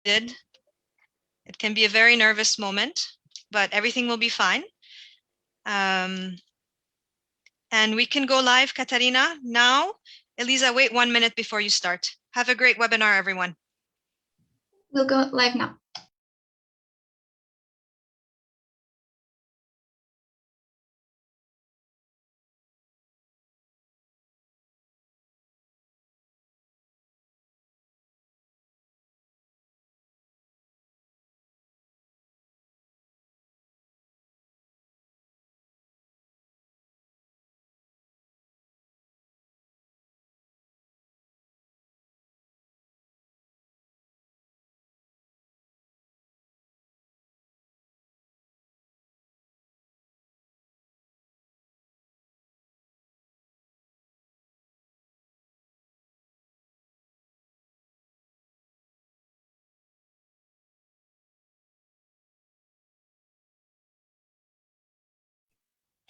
It can be a very nervous moment, but everything will be fine. And we can go live, Katarina, now. Elisa, wait 1 minute before you start. Have a great webinar, everyone. We'll go live now.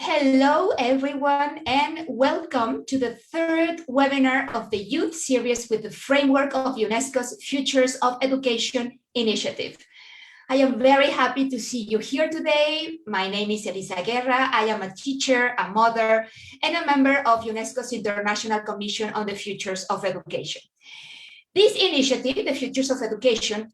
Hello, everyone, and welcome to the third webinar of the Youth Series with the framework of UNESCO's Futures of Education initiative. I am very happy to see you here today. My name is Elisa Guerra. I am a teacher, a mother, and a member of UNESCO's International Commission on the Futures of Education. This initiative, the Futures of Education,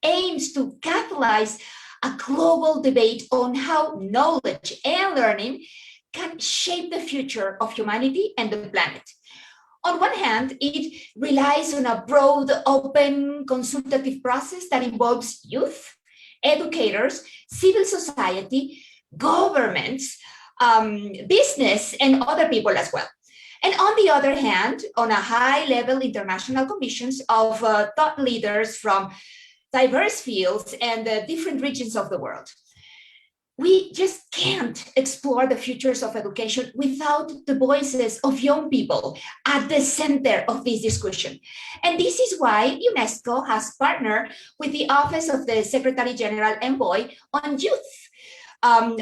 aims to catalyze a global debate on how knowledge and learning can shape the future of humanity and the planet. On one hand, it relies on a broad, open, consultative process that involves youth, educators, civil society, governments, business, and other people as well. And on the other hand, on a high-level international commissions of thought leaders from diverse fields and different regions of the world. We just can't explore the futures of education without the voices of young people at the center of this discussion. And this is why UNESCO has partnered with the Office of the Secretary General Envoy on Youth,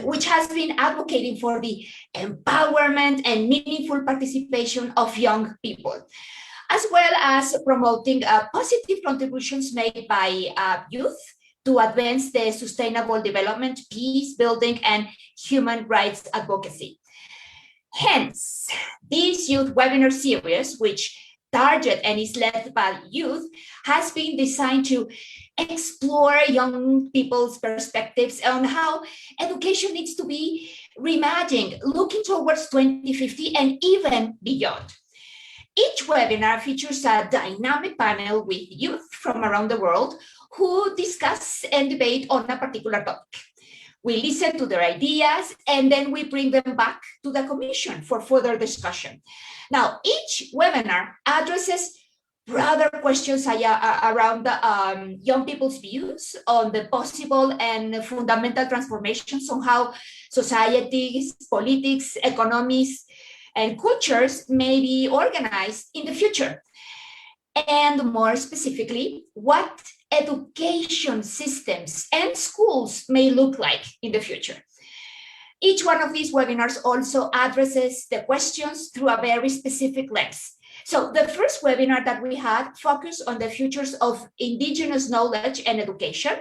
which has been advocating for the empowerment and meaningful participation of young people, as well as promoting positive contributions made by youth to advance the sustainable development, peace building, and human rights advocacy. Hence, this youth webinar series, which target and is led by youth, has been designed to explore young people's perspectives on how education needs to be reimagined, looking towards 2050 and even beyond. Each webinar features a dynamic panel with youth from around the world who discuss and debate on a particular topic. We listen to their ideas and then we bring them back to the Commission for further discussion. Now, each webinar addresses broader questions around young people's views on the possible and fundamental transformations on how societies, politics, economies, and cultures may be organized in the future. And more specifically, what education systems and schools may look like in the future. Each one of these webinars also addresses the questions through a very specific lens. So the first webinar that we had focused on the futures of indigenous knowledge and education,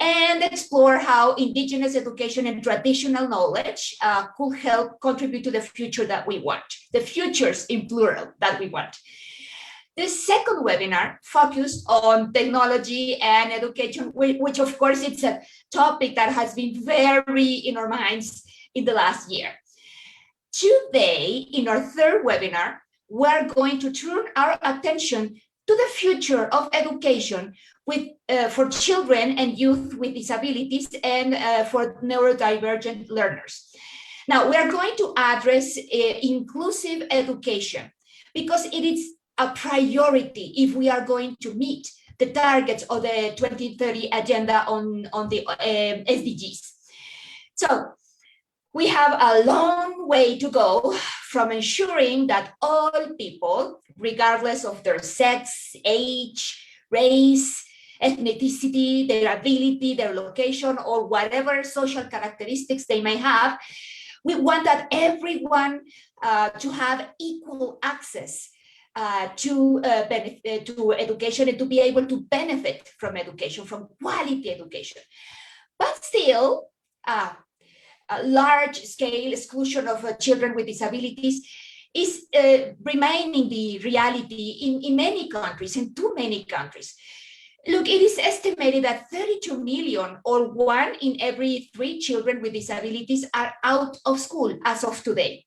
and explore how indigenous education and traditional knowledge could help contribute to the future that we want, the futures in plural that we want. The second webinar focused on technology and education, which of course it's a topic that has been very in our minds in the last year. Today, in our third webinar, we're going to turn our attention to the future of education for children and youth with disabilities and for neurodivergent learners. Now, we are going to address inclusive education because it is a priority if we are going to meet the targets of the 2030 agenda on the SDGs. So we have a long way to go from ensuring that all people, regardless of their sex, age, race, ethnicity, their ability, their location, or whatever social characteristics they may have, we want that everyone to have equal access to education and to be able to benefit from education, from quality education. But still, a large-scale exclusion of children with disabilities is remaining the reality in many countries, in too many countries. Look, it is estimated that 32 million, or 1 in every 3 children with disabilities, are out of school as of today,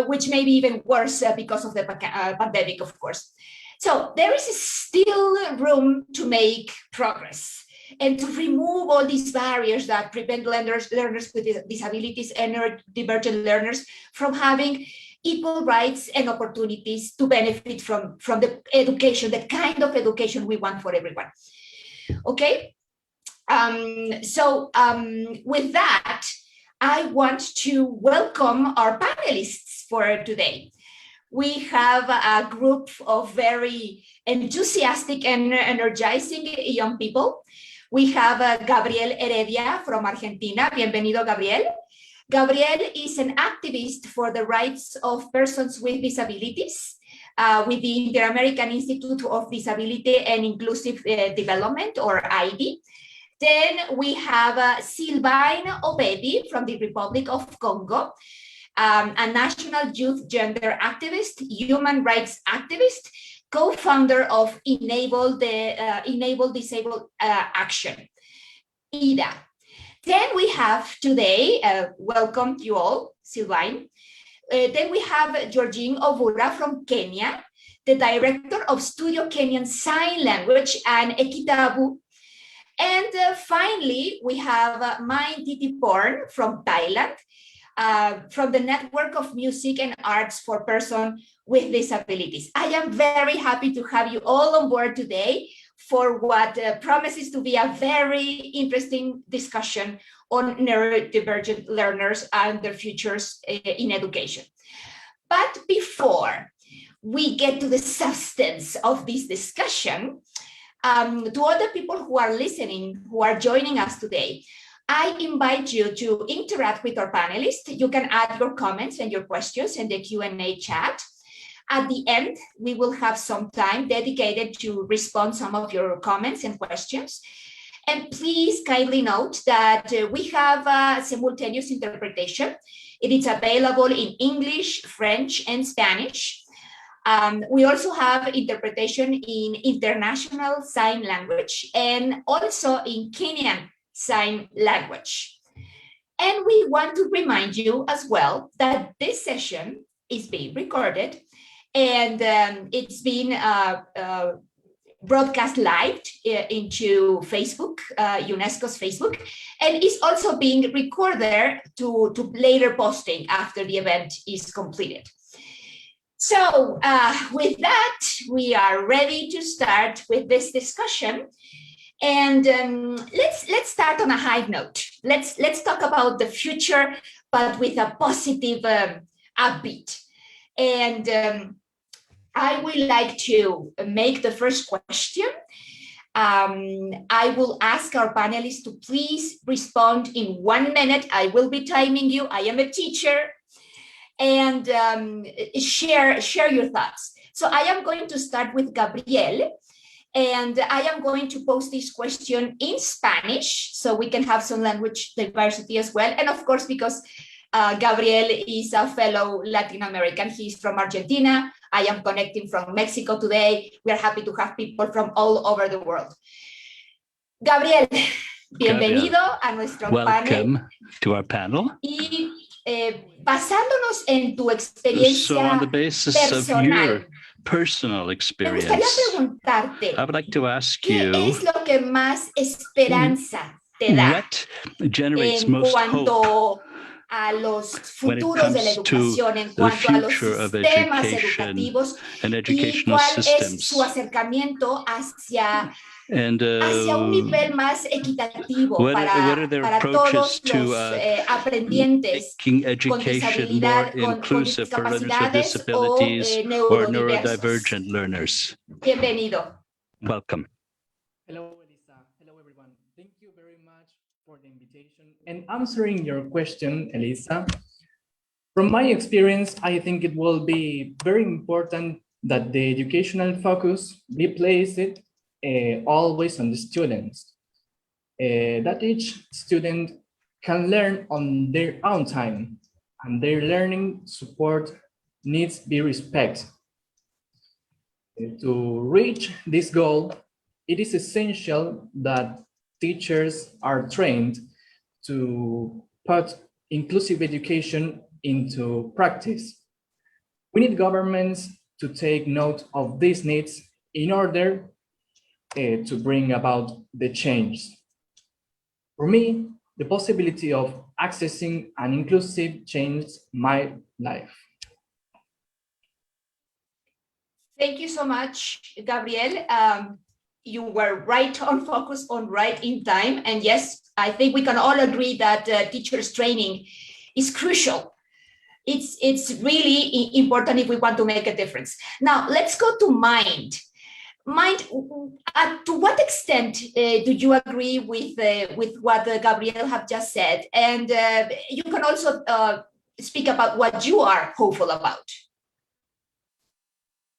which may be even worse because of the pandemic, of course. So there is still room to make progress and to remove all these barriers that prevent learners with disabilities and neurodivergent learners from having equal rights and opportunities to benefit from the education, the kind of education we want for everyone. Okay? With that, I want to welcome our panelists for today. We have a group of very enthusiastic and energizing young people. We have Gabriel Heredia from Argentina. Bienvenido, Gabriel. Gabriel is an activist for the rights of persons with disabilities with the Inter-American Institute of Disability and Inclusive Development, or IDI. Then we have Sylvain Obedi from the Republic of Congo, a national youth gender activist, human rights activist, co-founder of Enable Disabled Action, IDA. Then we have today, welcome you all, Sylvain. Then we have Georgine Ovura from Kenya, the director of Studio Kenyan Sign Language and Ekitabu. And finally, we have Mein Titiporn from Thailand, from the Network of Music and Arts for Persons with Disabilities. I am very happy to have you all on board today for what promises to be a very interesting discussion on neurodivergent learners and their futures in education. But before we get to the substance of this discussion, to all the people who are listening, who are joining us today, I invite you to interact with our panelists. You can add your comments and your questions in the Q&A chat. At the end, we will have some time dedicated to respond some of your comments and questions. And please kindly note that we have simultaneous interpretation. It is available in English, French, and Spanish. We also have interpretation in International Sign Language and also in Kenyan Sign Language. And we want to remind you as well that this session is being recorded, and it's been broadcast live into Facebook, UNESCO's Facebook, and is also being recorded to later posting after the event is completed. So with that, we are ready to start with this discussion. And let's start on a high note. Let's talk about the future, but with a positive upbeat. And I would like to make the first question. I will ask our panelists to please respond in 1 minute. I will be timing you. I am a teacher. And share your thoughts. So I am going to start with Gabriel. And I am going to post this question in Spanish so we can have some language diversity as well. And of course, because Gabriel is a fellow Latin American, he's from Argentina. I am connecting from Mexico today. We are happy to have people from all over the world. Gabriel, bienvenido a nuestro panel. Welcome to our panel. Y basándonos en tu experiencia so on the basis personal, of your personal experience, I would like to ask you, ¿qué es lo que más esperanza te da what generates en most cuanto hope a los when it futuros de la comes to educación, en the cuanto a los future of sistemas education educativos and y educational cuál es systems? su acercamiento hacia And hacia un nivel más equitativo what are their para approaches todos to los aprendientes making con education more discapacidad, con inclusive for learners with discapacidades o disabilities or neurodiversos? neurodivergent learners? Bienvenido. Welcome. Hello, Elisa. Hello, everyone. Thank you very much for the invitation and answering your question, Elisa. From my experience, I think it will be very important that the educational focus be placed always on the students. That each student can learn on their own time, and their learning support needs be respected. To reach this goal, it is essential that teachers are trained to put inclusive education into practice. We need governments to take note of these needs in order to bring about the change. For me, the possibility of accessing an inclusive changed my life. Thank you so much, Gabriel. You were right on focus, on right in time. And yes, I think we can all agree that teachers training is crucial. It's really important if we want to make a difference. Now, let's go to Mind. Mind, to what extent do you agree with what Gabriel have just said? And you can also speak about what you are hopeful about.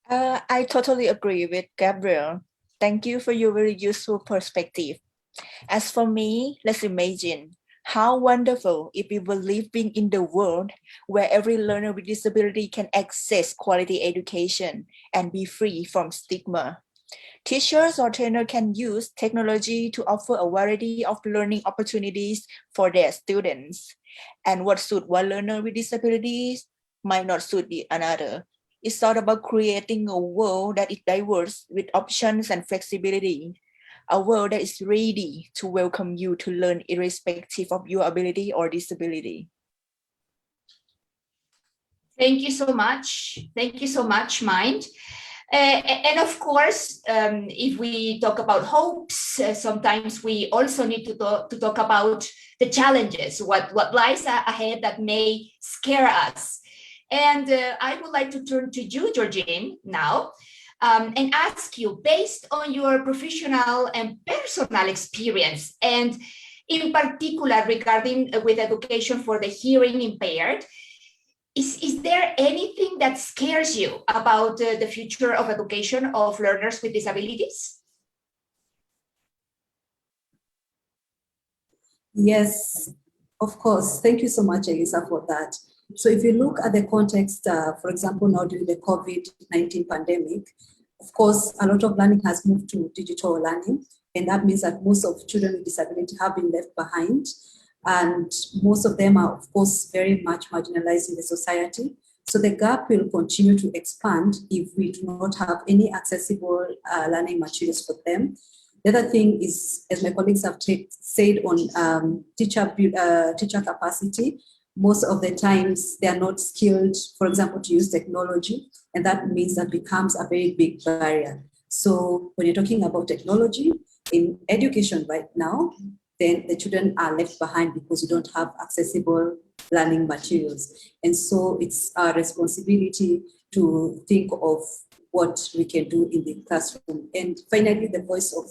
I totally agree with Gabriel. Thank you for your very useful perspective. As for me, let's imagine how wonderful if we were living in the world where every learner with disability can access quality education and be free from stigma. Teachers or trainers can use technology to offer a variety of learning opportunities for their students. And what suits one learner with disabilities might not suit the another. It's all about creating a world that is diverse with options and flexibility. A world that is ready to welcome you to learn irrespective of your ability or disability. Thank you so much. Thank you so much, Mind. And of course, if we talk about hopes, sometimes we also need to talk about the challenges, what lies ahead that may scare us. And I would like to turn to you, Georgine, now, and ask you, based on your professional and personal experience, and in particular regarding with education for the hearing impaired, is there anything that scares you about the future of education of learners with disabilities? Yes, of course. Thank you so much, Elisa, for that. So if you look at the context, for example, now during the COVID-19 pandemic, of course, a lot of learning has moved to digital learning, and that means that most of children with disability have been left behind, and most of them are, of course, very much marginalized in the society. So the gap will continue to expand if we do not have any accessible learning materials for them. The other thing is, as my colleagues have said on teacher capacity, most of the times they are not skilled, for example, to use technology, and that means that becomes a very big barrier. So when you're talking about technology in education right now, then the children are left behind because you don't have accessible learning materials. And so it's our responsibility to think of what we can do in the classroom. And finally, the voice of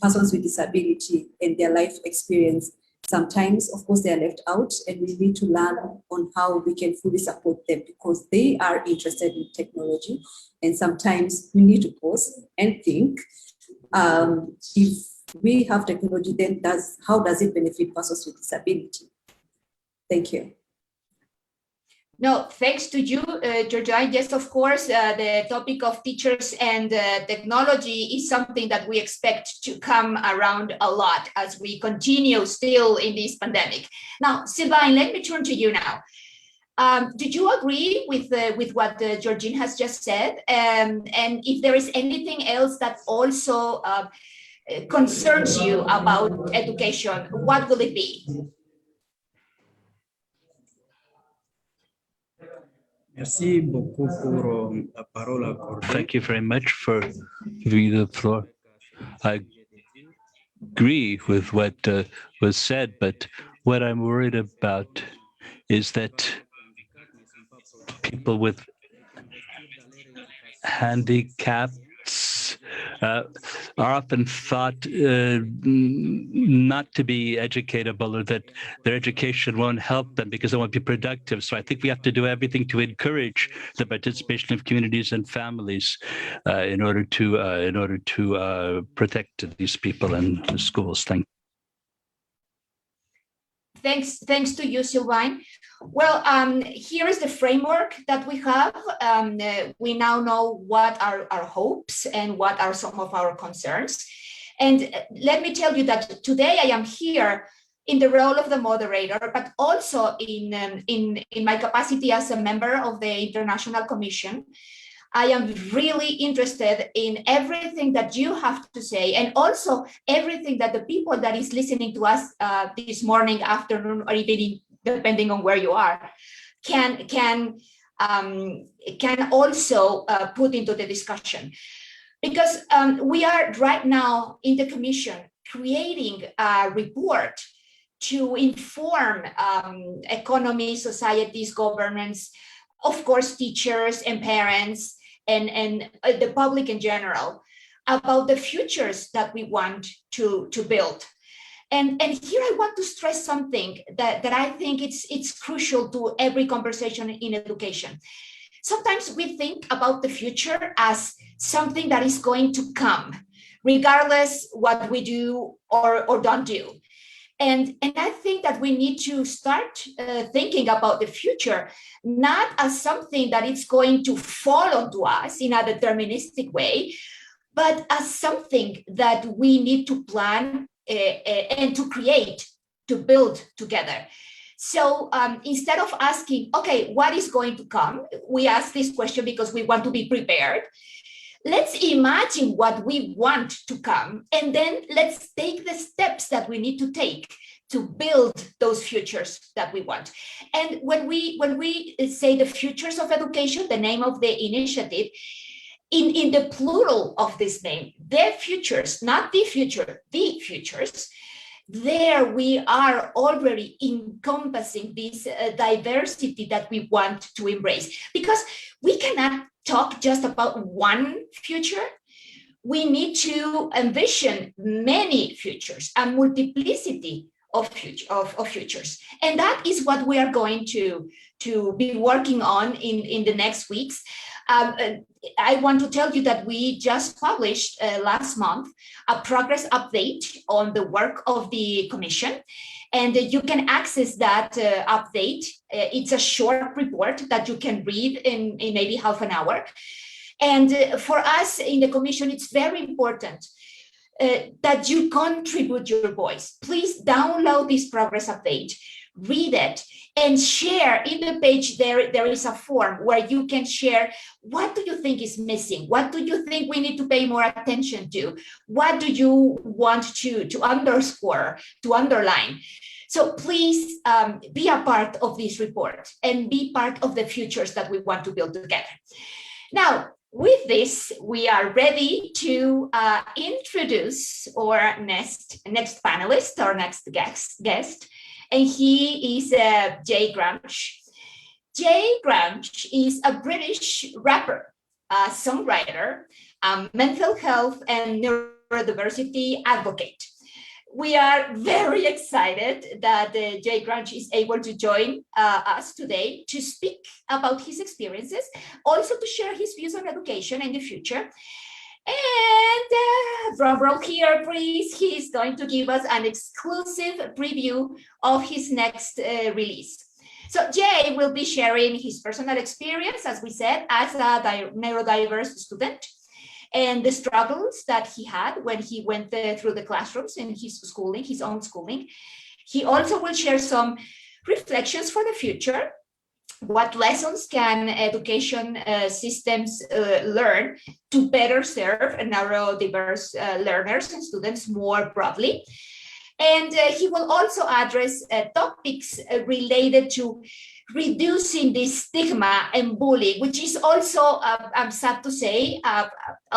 persons with disability and their life experience. Sometimes, of course, they are left out, and we need to learn on how we can fully support them because they are interested in technology. And sometimes we need to pause and think, if we have technology, then how does it benefit persons with disability? Thank you. No, thanks to you, Georgia. Yes, of course, the topic of teachers and technology is something that we expect to come around a lot as we continue still in this pandemic. Now, Sylvain, let me turn to you now. Did you agree with what Georgine has just said? And if there is anything else that also concerns you about education, what will it be? Thank you very much for giving the floor. I agree with what was said, but what I'm worried about is that people with handicaps are often thought not to be educatable, or that their education won't help them because they won't be productive. So I think we have to do everything to encourage the participation of communities and families in order to protect these people in the schools. Thank you. Thanks to you, Sylvain. Well, here is the framework that we have. We now know what are our hopes and what are some of our concerns. And let me tell you that today I am here in the role of the moderator, but also in my capacity as a member of the International Commission. I am really interested in everything that you have to say, and also everything that the people that is listening to us this morning, afternoon, or evening, depending on where you are, can also put into the discussion. Because we are right now in the Commission creating a report to inform economy, societies, governments, of course, teachers and parents, and the public in general, about the futures that we want to build. And here I want to stress something that I think it's crucial to every conversation in education. Sometimes we think about the future as something that is going to come, regardless what we do or don't do. And I think that we need to start thinking about the future, not as something that it's going to fall onto us in a deterministic way, but as something that we need to plan and to create, to build together. So instead of asking, okay, what is going to come? We ask this question because we want to be prepared. Let's imagine what we want to come, and then let's take the steps that we need to take to build those futures that we want. And when we say the futures of education, the name of the initiative, in the plural of this name, the futures, not the future, the futures, there we are already encompassing this diversity that we want to embrace. Because we cannot talk just about one future. We need to envision many futures, a multiplicity of futures. And that is what we are going to be working on in the next weeks. I want to tell you that we just published last month a progress update on the work of the Commission. And you can access that update. It's a short report that you can read in maybe half an hour. And for us in the Commission, it's very important that you contribute your voice. Please download this progress update, read it, and share. In the page there is a form where you can share, what do you think is missing? What do you think we need to pay more attention to? What do you want to underscore, to underline? So please be a part of this report and be part of the futures that we want to build together. Now, with this, we are ready to introduce our next panelist, our next guest, and he is Jay Grange. Jay Grange is a British rapper, a songwriter, a mental health and neurodiversity advocate. We are very excited that Jay Grange is able to join us today to speak about his experiences, also to share his views on education and the future. And drum roll here, please. He's going to give us an exclusive preview of his next release. So Jay will be sharing his personal experience, as we said, as a neurodiverse student, and the struggles that he had when he went through the classrooms in his schooling, his own schooling. He also will share some reflections for the future. What lessons can education systems learn to better serve neurodiverse learners and students more broadly? And he will also address topics related to reducing the stigma and bullying, which is also, I'm sad to say, a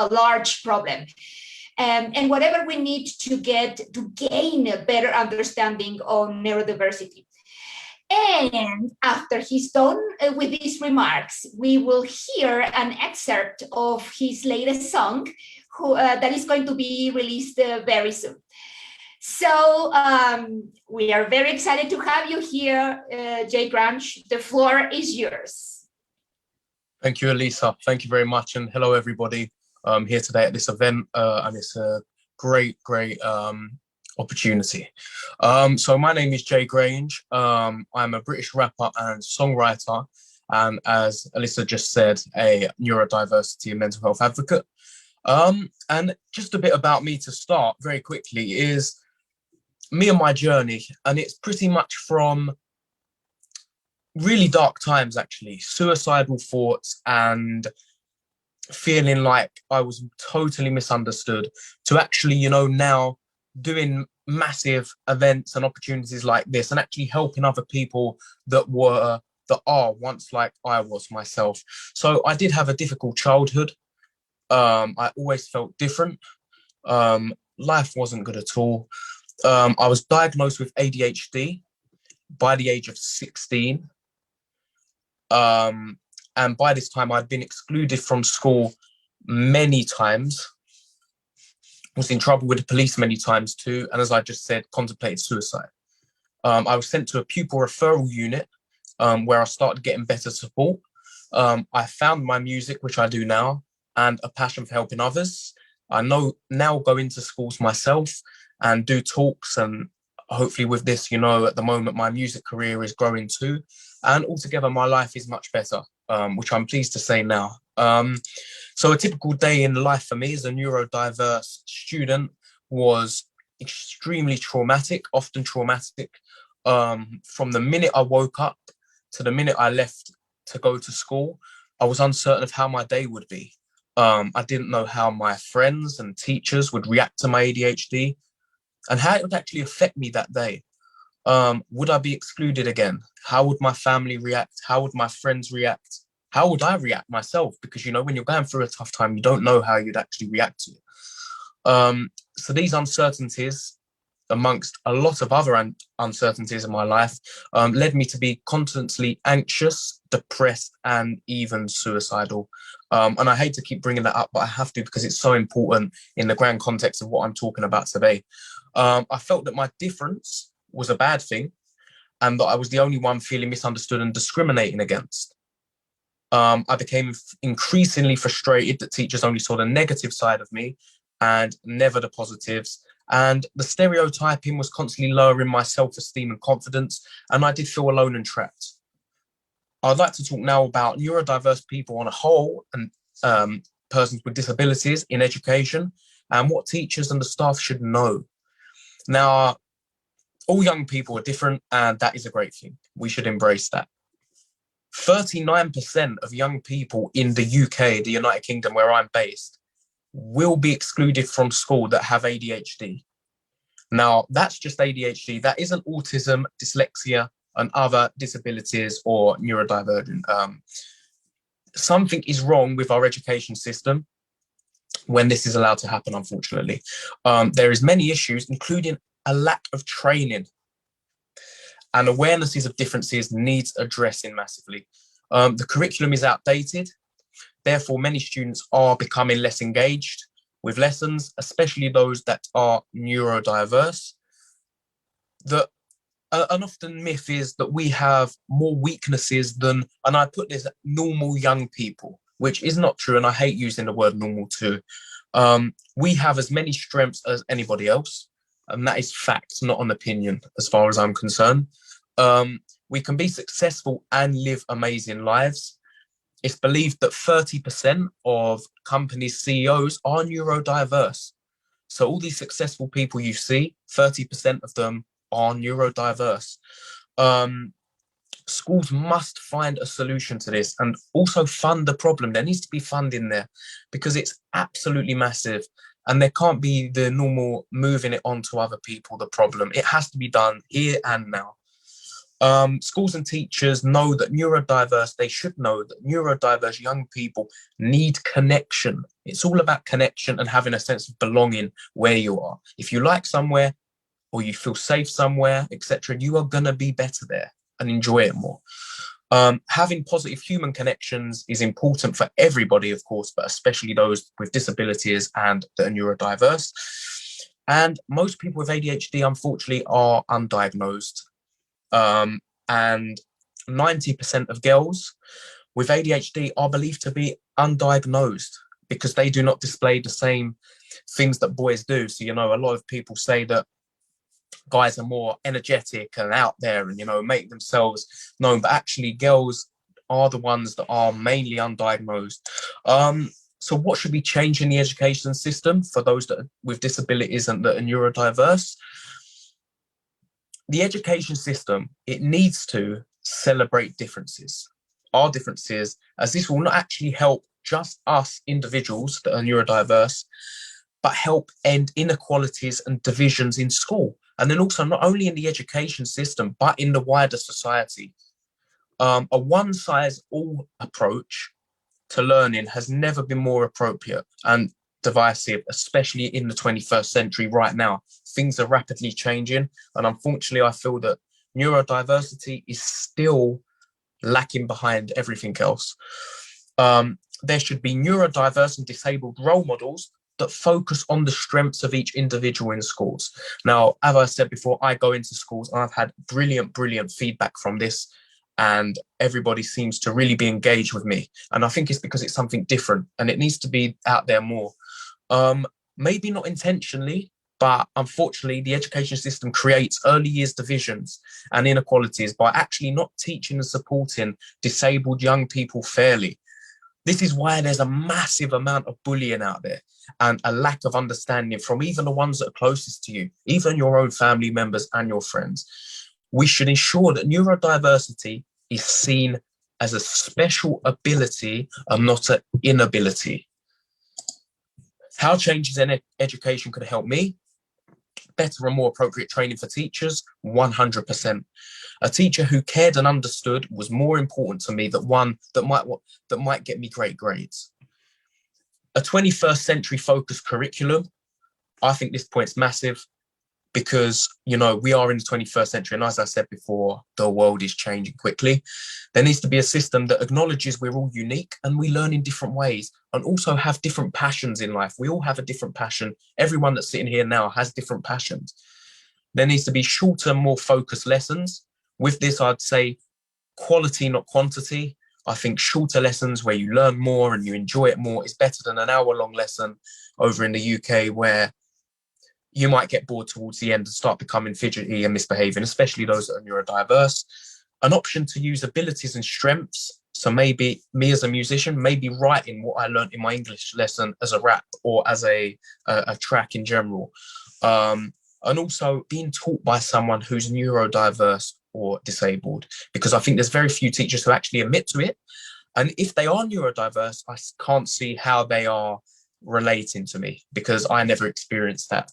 large problem. And whatever we need to gain a better understanding on neurodiversity. And after he's done with these remarks, we will hear an excerpt of his latest song, that is going to be released very soon. So we are very excited to have you here, Jay Grange. The floor is yours. Thank you, Elisa. Thank you very much. And hello, everybody here today at this event. And it's a great opportunity. So my name is Jay Grange. I'm a British rapper and songwriter. And as Elisa just said, a neurodiversity and mental health advocate. And just a bit about me to start very quickly is me and my journey. And it's pretty much from really dark times, actually, suicidal thoughts and feeling like I was totally misunderstood, to actually, you know, now doing massive events and opportunities like this and actually helping other people that are once like I was myself. So I did have a difficult childhood. I always felt different. Life wasn't good at all. I was diagnosed with ADHD by the age of 16. And by this time, I'd been excluded from school many times, was in trouble with the police many times too, and as I just said, contemplated suicide. I was sent to a pupil referral unit where I started getting better support. I found my music, which I do now, and a passion for helping others. I now go into schools myself and do talks, and hopefully with this, you know, at the moment, my music career is growing too. And altogether, my life is much better, which I'm pleased to say now. So a typical day in life for me as a neurodiverse student was extremely traumatic, often traumatic. From the minute I woke up to the minute I left to go to school, I was uncertain of how my day would be. I didn't know how my friends and teachers would react to my ADHD and how it would actually affect me that day. Would I be excluded again? How would my family react? How would my friends react? How would I react myself? Because, you know, when you're going through a tough time, you don't know how you'd actually react to it. So these uncertainties, amongst a lot of other uncertainties in my life, led me to be constantly anxious, depressed, and even suicidal. And I hate to keep bringing that up, but I have to because it's so important in the grand context of what I'm talking about today. I felt that my difference was a bad thing and that I was the only one feeling misunderstood and discriminating against. I became increasingly frustrated that teachers only saw the negative side of me and never the positives. And the stereotyping was constantly lowering my self-esteem and confidence, and I did feel alone and trapped. I'd like to talk now about neurodiverse people on a whole and persons with disabilities in education and what teachers and the staff should know. Now, all young people are different, and that is a great thing. We should embrace that. 39% of young people in the UK, the United Kingdom, where I'm based, will be excluded from school that have ADHD. Now, that's just ADHD. That isn't autism, dyslexia, and other disabilities or neurodivergent. Something is wrong with our education system when this is allowed to happen, unfortunately. There is many issues, including a lack of training, and awarenesses of differences needs addressing massively. The curriculum is outdated. Therefore, many students are becoming less engaged with lessons, especially those that are neurodiverse. An often myth is that we have more weaknesses than, and I put this, normal young people, which is not true, and I hate using the word normal too. We have as many strengths as anybody else, and that is fact, not an opinion, as far as I'm concerned. We can be successful and live amazing lives. It's believed that 30% of companies' CEOs are neurodiverse. So all these successful people you see, 30% of them are neurodiverse. Schools must find a solution to this and also fund the problem. There needs to be funding there because it's absolutely massive, and there can't be the normal moving it on to other people, the problem. It has to be done here and now. Schools and teachers know that they should know that neurodiverse young people need connection. It's all about connection and having a sense of belonging where you are. If you like somewhere or you feel safe somewhere, etc., you are going to be better there and enjoy it more. Having positive human connections is important for everybody, of course, but especially those with disabilities and that are neurodiverse. And most people with ADHD, unfortunately, are undiagnosed. And 90% of girls with ADHD are believed to be undiagnosed because they do not display the same things that boys do. So, you know, a lot of people say that guys are more energetic and out there and, you know, make themselves known, but actually girls are the ones that are mainly undiagnosed. So what should be changed in the education system for those that are with disabilities and that are neurodiverse? The education system, it needs to celebrate differences, our differences, as this will not actually help just us individuals that are neurodiverse, but help end inequalities and divisions in school. And then also not only in the education system, but in the wider society. A one-size-all approach to learning has never been more appropriate and divisive, especially in the 21st century right now. Things are rapidly changing. And unfortunately, I feel that neurodiversity is still lacking behind everything else. There should be neurodiverse and disabled role models that focus on the strengths of each individual in schools. Now, as I said before, I go into schools and I've had brilliant feedback from this, and everybody seems to really be engaged with me. And I think it's because it's something different and it needs to be out there more. Maybe not intentionally, but unfortunately, the education system creates early years divisions and inequalities by actually not teaching and supporting disabled young people fairly. This is why there's a massive amount of bullying out there and a lack of understanding from even the ones that are closest to you, even your own family members and your friends. We should ensure that neurodiversity is seen as a special ability and not an inability. How changes in education could help me? Better and more appropriate training for teachers, 100%. A teacher who cared and understood was more important to me than one that might get me great grades. A 21st century focused curriculum, I think this point's massive because, you know, we are in the 21st century. And as I said before, the world is changing quickly. There needs to be a system that acknowledges we're all unique and we learn in different ways and also have different passions in life. We all have a different passion. Everyone that's sitting here now has different passions. There needs to be shorter, more focused lessons. With this, I'd say quality, not quantity. I think shorter lessons where you learn more and you enjoy it more is better than an hour-long lesson over in the UK where you might get bored towards the end and start becoming fidgety and misbehaving, especially those that are neurodiverse. An option to use abilities and strengths. So maybe me as a musician, maybe writing what I learned in my English lesson as a rap or as a track in general. And also being taught by someone who's neurodiverse or disabled, because I think there's very few teachers who actually admit to it. And if they are neurodiverse, I can't see how they are relating to me because I never experienced that.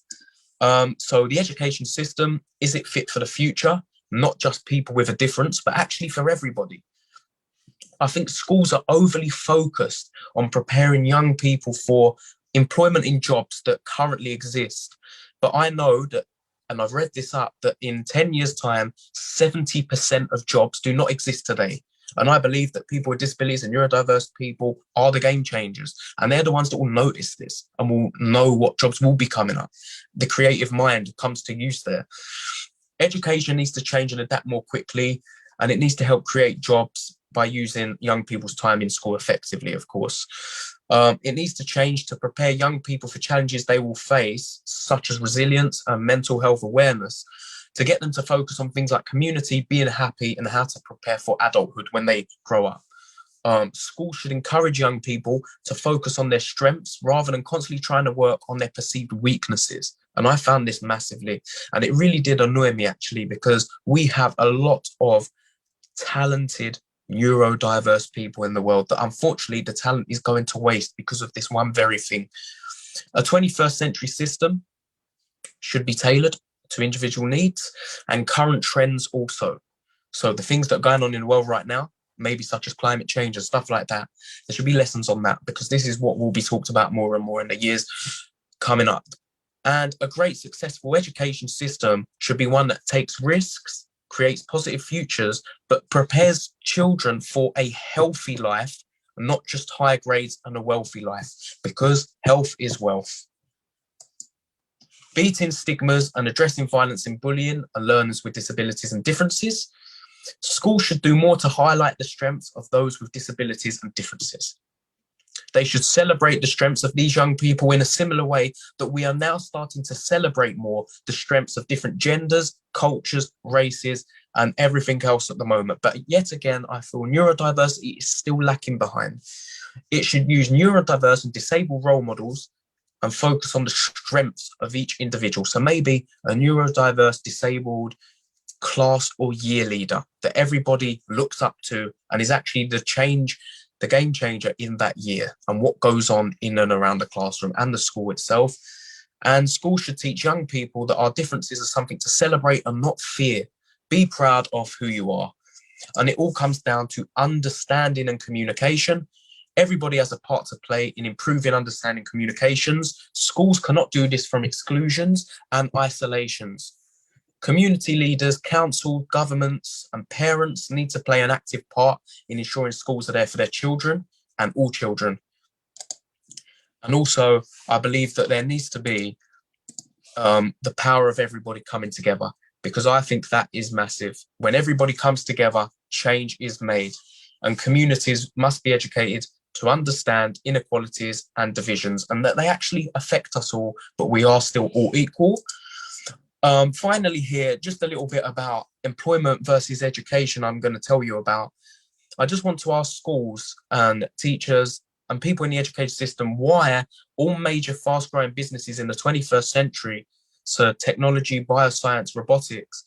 So the education system, is it fit for the future? Not just people with a difference, but actually for everybody. I think schools are overly focused on preparing young people for employment in jobs that currently exist. But I know that, and I've read this up, that in 10 years' time, 70% of jobs do not exist today. And I believe that people with disabilities and neurodiverse people are the game changers. And they're the ones that will notice this and will know what jobs will be coming up. The creative mind comes to use there. Education needs to change and adapt more quickly. And it needs to help create jobs by using young people's time in school effectively, of course. It needs to change to prepare young people for challenges they will face, such as resilience and mental health awareness, to get them to focus on things like community, being happy, and how to prepare for adulthood when they grow up. Schools should encourage young people to focus on their strengths rather than constantly trying to work on their perceived weaknesses. And I found this massively. And it really did annoy me, actually, because we have a lot of talented neurodiverse people in the world that unfortunately the talent is going to waste because of this one very thing. A 21st century system should be tailored to individual needs and current trends also. So the things that are going on in the world right now, maybe such as climate change and stuff like that, there should be lessons on that because this is what will be talked about more and more in the years coming up. And a great successful education system should be one that takes risks creates positive futures, but prepares children for a healthy life, not just high grades and a wealthy life, because health is wealth. Beating stigmas and addressing violence and bullying and learners with disabilities and differences. Schools should do more to highlight the strengths of those with disabilities and differences. They should celebrate the strengths of these young people in a similar way that we are now starting to celebrate more the strengths of different genders, cultures, races, and everything else at the moment. But yet again, I feel neurodiversity is still lacking behind. It should use neurodiverse and disabled role models and focus on the strengths of each individual. So maybe a neurodiverse, disabled class or year leader that everybody looks up to and is actually the game changer in that year and what goes on in and around the classroom and the school itself. And schools should teach young people that our differences are something to celebrate and not fear. Be proud of who you are. And it all comes down to understanding and communication. Everybody has a part to play in improving understanding communications. Schools cannot do this from exclusions and isolations. Community leaders, council, governments, and parents need to play an active part in ensuring schools are there for their children and all children. And also, I believe that there needs to be the power of everybody coming together, because I think that is massive. When everybody comes together, change is made, and communities must be educated to understand inequalities and divisions and that they actually affect us all, but we are still all equal. Finally here, just a little bit about employment versus education I'm going to tell you about. I just want to ask schools and teachers and people in the education system why all major fast-growing businesses in the 21st century, so technology, bioscience, robotics,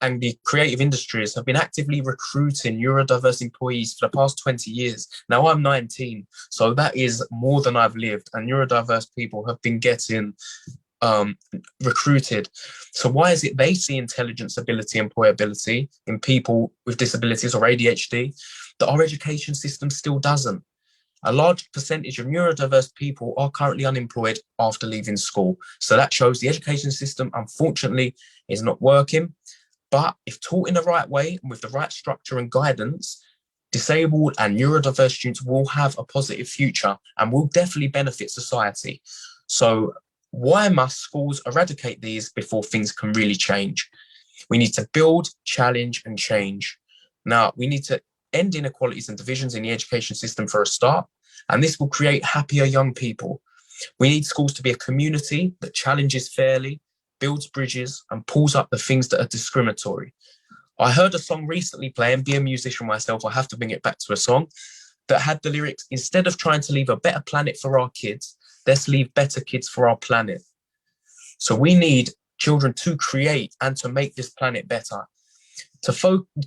and the creative industries have been actively recruiting neurodiverse employees for the past 20 years. Now I'm 19, so that is more than I've lived, and neurodiverse people have been getting recruited. So why is it they see intelligence, ability, employability in people with disabilities or ADHD that our education system still doesn't? A large percentage of neurodiverse people are currently unemployed after leaving school. So that shows the education system, unfortunately, is not working. But if taught in the right way and with the right structure and guidance, disabled and neurodiverse students will have a positive future and will definitely benefit society. So why must schools eradicate these before things can really change? We need to build, challenge, and change. Now, we need to end inequalities and divisions in the education system for a start, and this will create happier young people. We need schools to be a community that challenges fairly, builds bridges, and pulls up the things that are discriminatory. I heard a song recently play, and be a musician myself, I have to bring it back to a song, that had the lyrics, instead of trying to leave a better planet for our kids, let's leave better kids for our planet. So we need children to create and to make this planet better.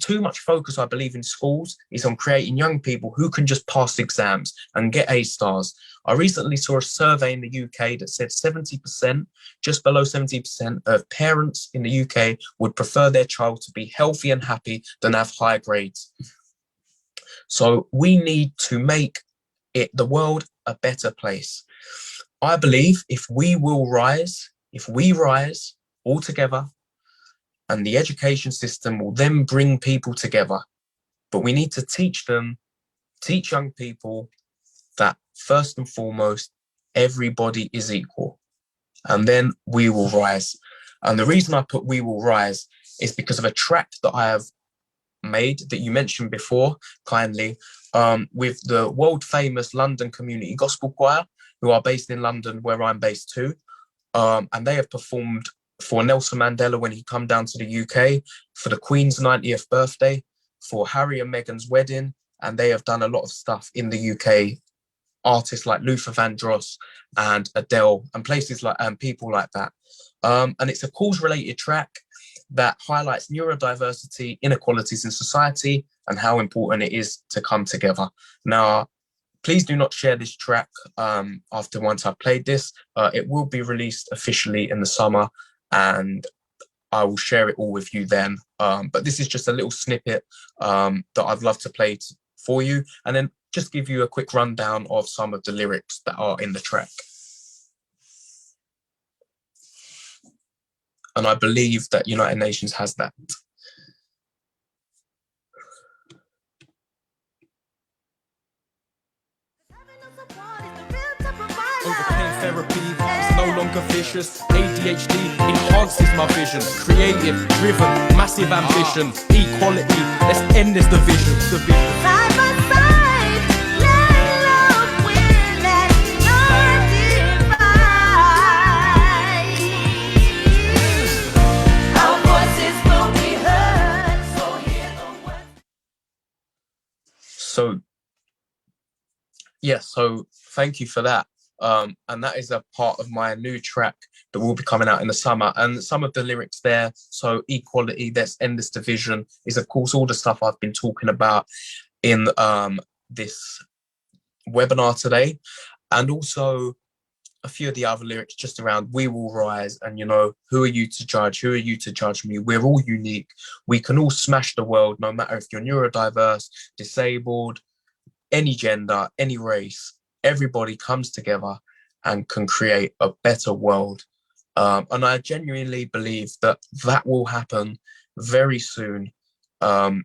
Too much focus, I believe, in schools is on creating young people who can just pass exams and get A stars. I recently saw a survey in the UK that said 70%, just below 70% of parents in the UK would prefer their child to be healthy and happy than have high grades. So we need to make the world a better place. I believe if we rise all together, and the education system will then bring people together. But we need to teach young people that first and foremost, everybody is equal. And then we will rise. And the reason I put we will rise is because of a track that I have made that you mentioned before kindly, with the world famous London Community Gospel Choir, who are based in London, where I'm based too. And they have performed for Nelson Mandela when he come down to the UK, for the Queen's 90th birthday, for Harry and Meghan's wedding, and they have done a lot of stuff in the UK. Artists like Luther Vandross and Adele and places like people like that. And it's a cause-related track that highlights neurodiversity, inequalities in society, and how important it is to come together. Now, please do not share this track once I've played this. It will be released officially in the summer, and I will share it all with you then. But this is just a little snippet that I'd love to play for you, and then just give you a quick rundown of some of the lyrics that are in the track. And I believe that United Nations has that. ambitious. ADHD enhances my vision. Creative, driven, massive ambition. Equality, let's end this division. Side by side, let love win and not divide. Our voices will be heard, so hear the words. So yeah, so thank you for that. And that is a part of my new track that will be coming out in the summer. And some of the lyrics there, so equality, let's end this division, is of course all the stuff I've been talking about in this webinar today. And also a few of the other lyrics just around we will rise, and you know, who are you to judge? Who are you to judge me? We're all unique. We can all smash the world, no matter if you're neurodiverse, disabled, any gender, any race. Everybody comes together and can create a better world. And I genuinely believe that that will happen very soon, and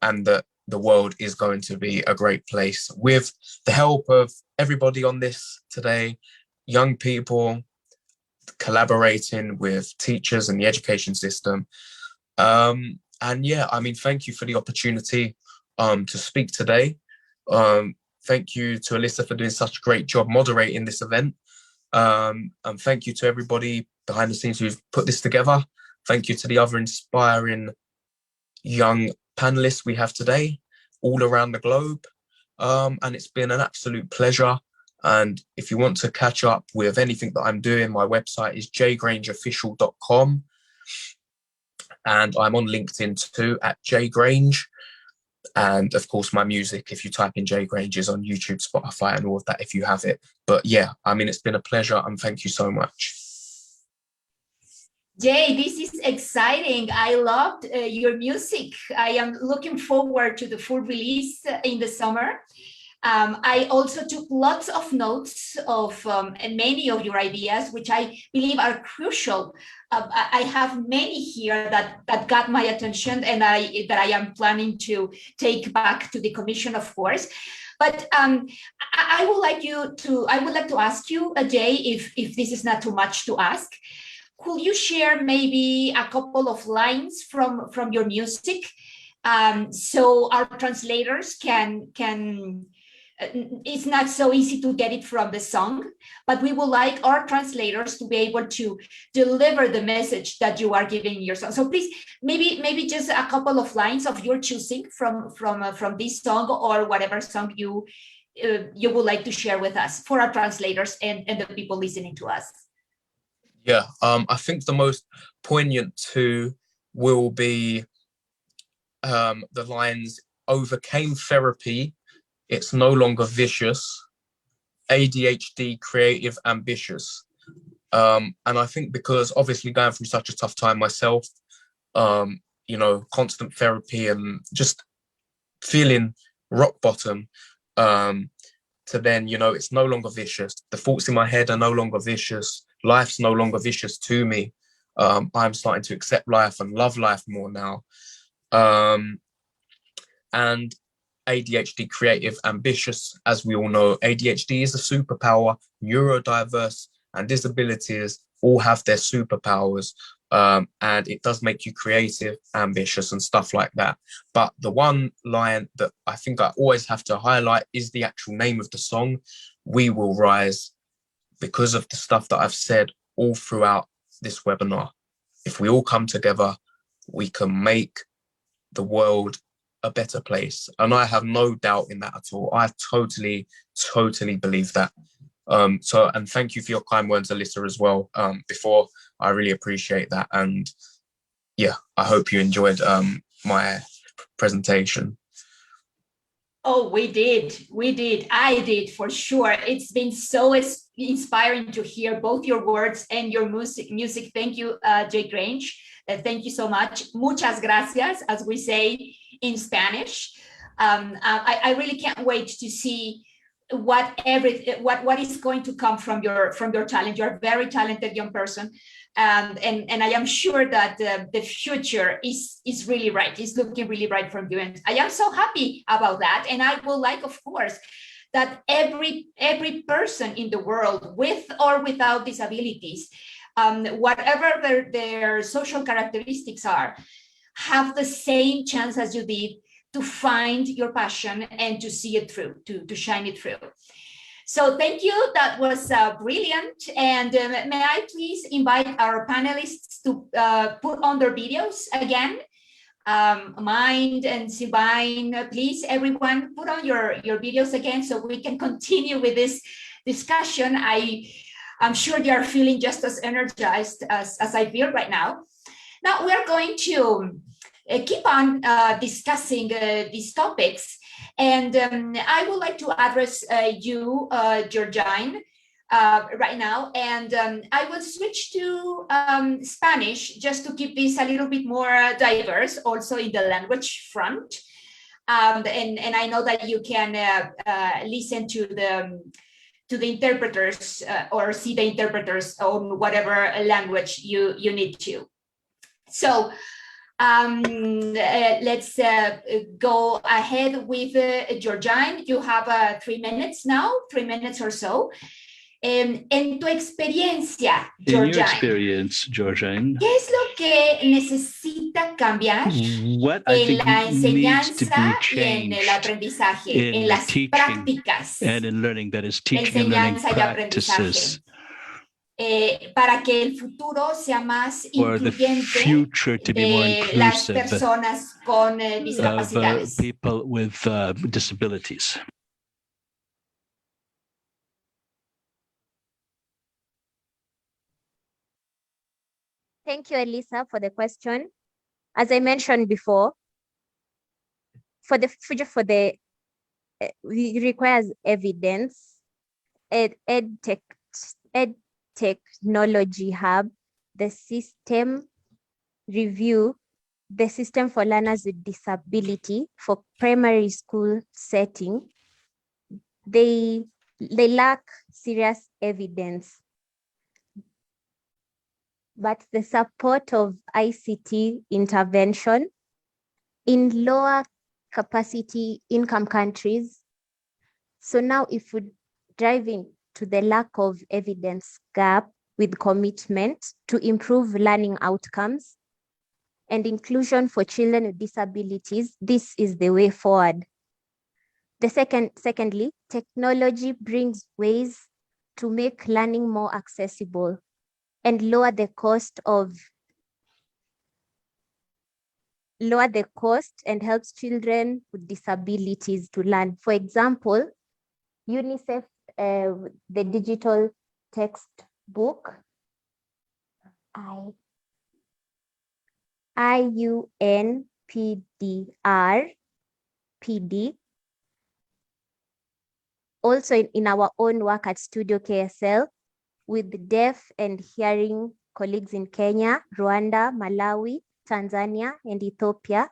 that the world is going to be a great place with the help of everybody on this today, young people collaborating with teachers and the education system. And yeah, I mean, thank you for the opportunity to speak today. Thank you to Alyssa for doing such a great job moderating this event. And thank you to everybody behind the scenes who've put this together. Thank you to the other inspiring young panelists we have today all around the globe. And it's been an absolute pleasure. And if you want to catch up with anything that I'm doing, my website is jgrangeofficial.com. And I'm on LinkedIn too at jgrange. And of course, my music, if you type in Jay Grange, is on YouTube, Spotify, and all of that if you have it. But yeah, I mean, it's been a pleasure and thank you so much. Jay, this is exciting. I loved your music. I am looking forward to the full release in the summer. I also took lots of notes of many of your ideas, which I believe are crucial. I have many here that got my attention, and that I am planning to take back to the commission, of course. But I would like to ask you, Jay, if this is not too much to ask, could you share maybe a couple of lines from your music, so our translators can. It's not so easy to get it from the song, but we would like our translators to be able to deliver the message that you are giving in your song. So please, maybe just a couple of lines of your choosing from this song, or whatever song you would like to share with us for our translators and the people listening to us. Yeah, I think the most poignant two will be the lines "overcame therapy. It's no longer vicious. ADHD, creative, ambitious." And I think because obviously going through such a tough time myself, you know, constant therapy and just feeling rock bottom, to then, you know, it's no longer vicious. The thoughts in my head are no longer vicious. Life's no longer vicious to me. I'm starting to accept life and love life more now. And ADHD, creative, ambitious, as we all know, ADHD is a superpower. Neurodiverse and disabilities all have their superpowers, and it does make you creative, ambitious, and stuff like that. But the one line that I think I always have to highlight is the actual name of the song, "We Will Rise," because of the stuff that I've said all throughout this webinar. If we all come together, we can make the world a better place. And I have no doubt in that at all. I totally believe that. And thank you for your kind words, Alyssa, as well. Before, I really appreciate that. And yeah, I hope you enjoyed my presentation. Oh, we did. I did, for sure. It's been so inspiring to hear both your words and your music. Thank you, Jay Grange. Thank you so much. Muchas gracias, as we say in Spanish. I really can't wait to see what is going to come from your talent. You're a very talented young person, and I am sure that the future is really bright. It's looking really bright from you, and I am so happy about that. And I would like, of course, that every person in the world, with or without disabilities, whatever their social characteristics are, have the same chance as you did to find your passion and to see it through, to shine it through. So thank you, that was brilliant. And may I please invite our panelists to put on their videos again. Mind and Sylvain, please everyone put on your videos again so we can continue with this discussion. I'm sure you are feeling just as energized as I feel right now. Now we're going to keep on discussing these topics. And I would like to address you, Georgine, right now. And I will switch to Spanish just to keep this a little bit more diverse, also in the language front. And I know that you can listen to the interpreters or see the interpreters on whatever language you need to. So let's go ahead with Georgine. You have 3 minutes now, 3 minutes or so. En tu experiencia, In your Georgine, experience, Georgine, ¿qué es lo que necesita cambiar what I en think la needs to enseñanza be y en el changed aprendizaje, in en the las teaching prácticas and in learning, that is teaching and learning enseñanza y practices aprendizaje, para que el futuro sea más for the incluyente future to be more de las inclusive personas con of discapacidades? people with disabilities? Thank you, Elisa, for the question. As I mentioned before, for the future, it requires evidence. Ed Technology Hub, the system review, the system for learners with disability for primary school setting. They lack serious evidence. But the support of ICT intervention in lower capacity income countries. So now if we dive into the lack of evidence gap with commitment to improve learning outcomes and inclusion for children with disabilities, this is the way forward. Secondly, technology brings ways to make learning more accessible and lower the cost and helps children with disabilities to learn. For example, UNICEF, the digital textbook, IUNPDR-PD. Also in our own work at Studio KSL with deaf and hearing colleagues in Kenya, Rwanda, Malawi, Tanzania, and Ethiopia.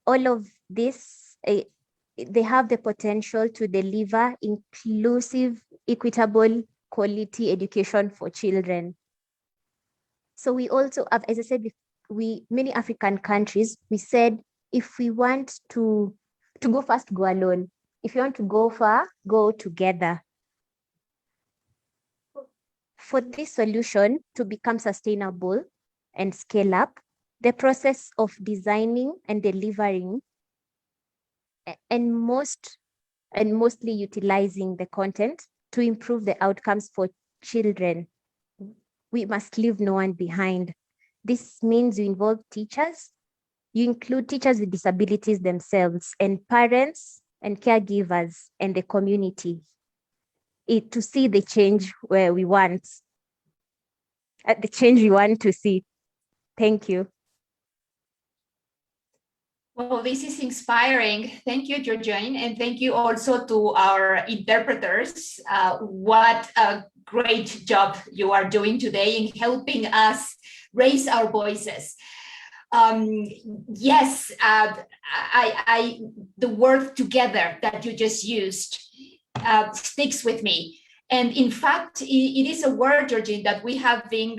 All of this, they have the potential to deliver inclusive, equitable, quality education for children. So we also have, as I said, many African countries, we said, if we want to go fast, go alone. If you want to go far, go together. For this solution to become sustainable and scale up, the process of designing and delivering and mostly utilizing the content to improve the outcomes for children. We must leave no one behind. This means you involve teachers, you include teachers with disabilities themselves and parents and caregivers and the community to see the change where we want, the change we want to see. Thank you. Well, this is inspiring. Thank you, Georgine, and thank you also to our interpreters. What a great job you are doing today in helping us raise our voices. Yes, the word together that you just used sticks with me. And in fact, it is a word, Georgine, that we have been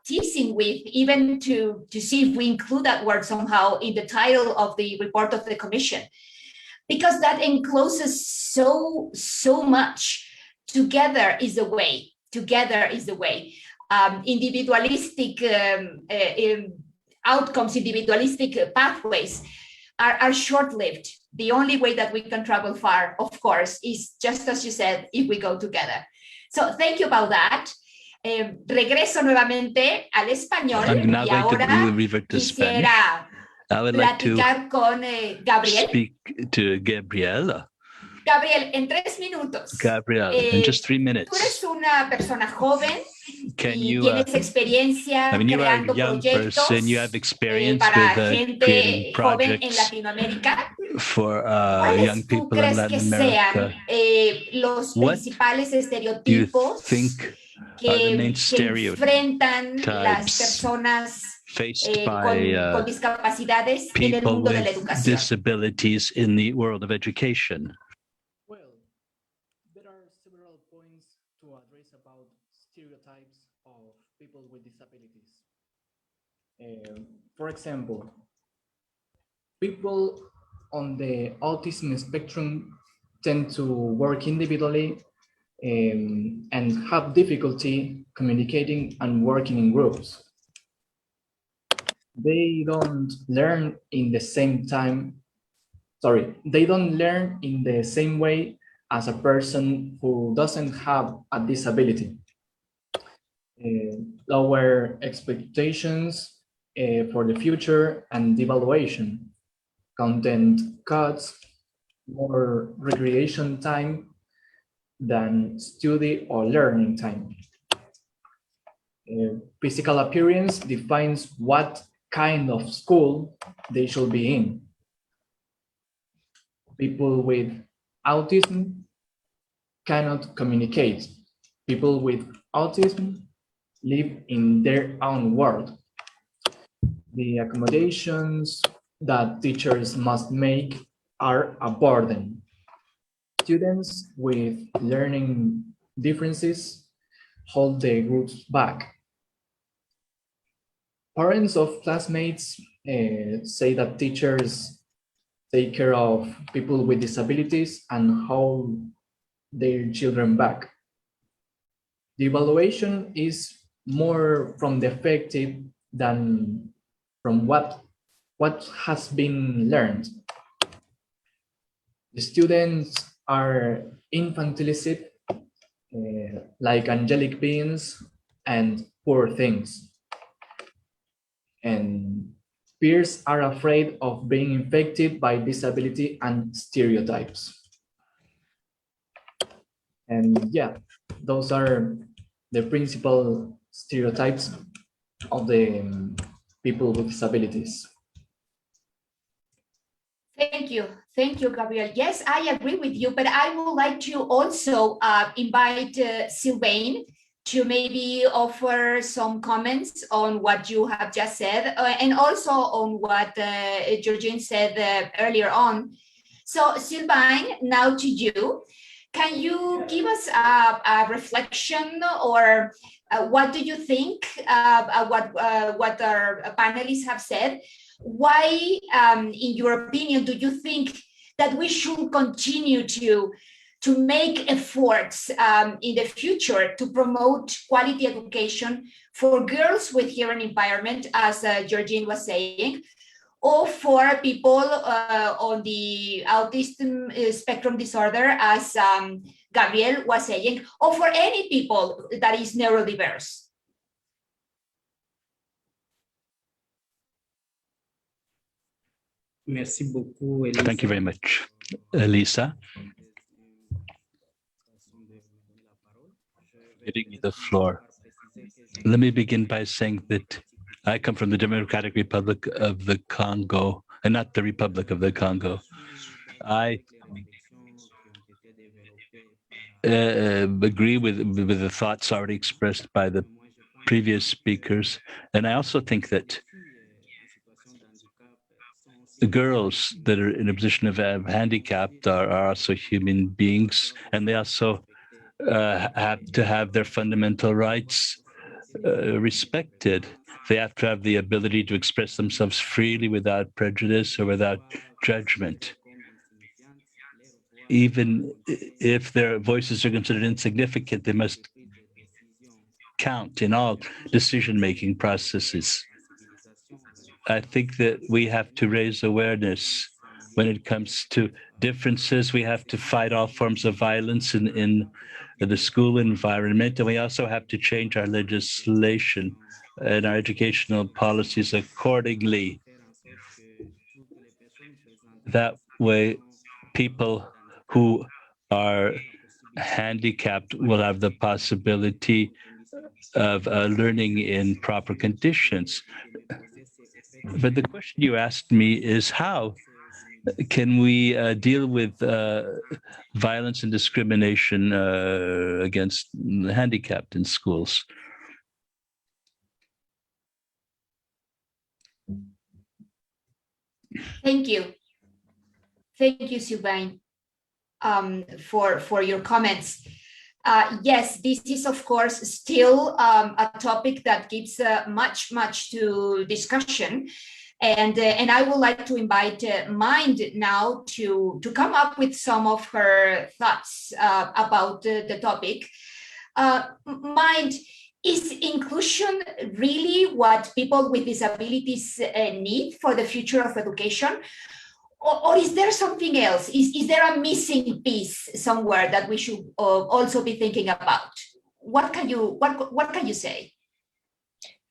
teasing with, even to see if we include that word somehow in the title of the report of the Commission. because that encloses so much. Together is the way. Together is the way. Individualistic outcomes, individualistic pathways are short-lived. The only way that we can travel far, of course, is just as you said, if we go together. So thank you about that. Regreso nuevamente al español I'm now y going to ahora revert to Spanish. quisiera I would like to platicar con Gabriel. speak to Gabriela. Gabriel, en 3 minutos. Gabriela, in just 3 Tú eres minutes. una persona joven Can y you, tienes experiencia I mean, you are a creando young proyectos person, you have experience para with gente creating joven en projects Latinoamérica. for young ¿Cuáles tú people in crees que Latin sean America. los What principales do you estereotipos think are the main que enfrentan las stereotypes personas faced con by discapacidades en el people mundo de la with educación? disabilities in the world of education? Well, there are several points to address about stereotypes of people with disabilities. For example, people on the autism spectrum tend to work individually and have difficulty communicating and working in groups. They don't learn in the same time. Sorry, they don't learn in the same way as a person who doesn't have a disability. Lower expectations for the future and devaluation, content cuts, more recreation time than study or learning time. Physical appearance defines what kind of school they should be in. People with autism cannot communicate. People with autism live in their own world. The accommodations that teachers must make are a burden. Students with learning differences hold the groups back. Parents of classmates say that teachers take care of people with disabilities and hold their children back. The evaluation is more from the effective than from what has been learned. The students are infantilized, like angelic beings and poor things. And peers are afraid of being infected by disability and stereotypes. And yeah, those are the principal stereotypes of the people with disabilities. Thank you. Thank you, Gabriel. Yes, I agree with you, but I would like to also invite Sylvain to maybe offer some comments on what you have just said and also on what Georgine said earlier on. So Sylvain, now to you. Can you give us a reflection or what do you think what our panelists have said? Why, in your opinion, do you think that we should continue to make efforts in the future to promote quality education for girls with hearing impairment, as Georgine was saying, or for people on the autism spectrum disorder, as Gabriel was saying, or for any people that is neurodiverse? Merci beaucoup, Elisa. Thank you very much, Elisa. Giving me the floor. Let me begin by saying that I come from the Democratic Republic of the Congo, and not the Republic of the Congo. I agree with the thoughts already expressed by the previous speakers, and I also think that the girls that are in a position of handicap are also human beings, and they also have to have their fundamental rights respected. They have to have the ability to express themselves freely without prejudice or without judgment. even if their voices are considered insignificant, they must count in all decision-making processes. I think that we have to raise awareness when it comes to differences. We have to fight all forms of violence in the school environment, and we also have to change our legislation and our educational policies accordingly. That way, people who are handicapped will have the possibility of learning in proper conditions. But the question you asked me is how can we deal with violence and discrimination against the handicapped in schools? Thank you. Thank you, Sylvain, for your comments. Yes, this is, of course, still a topic that gives much to discussion. And I would like to invite Mind now to come up with some of her thoughts about the topic. Mind, is inclusion really what people with disabilities need for the future of education? Or is there something else? Is there a missing piece somewhere that we should also be thinking about? What can you say?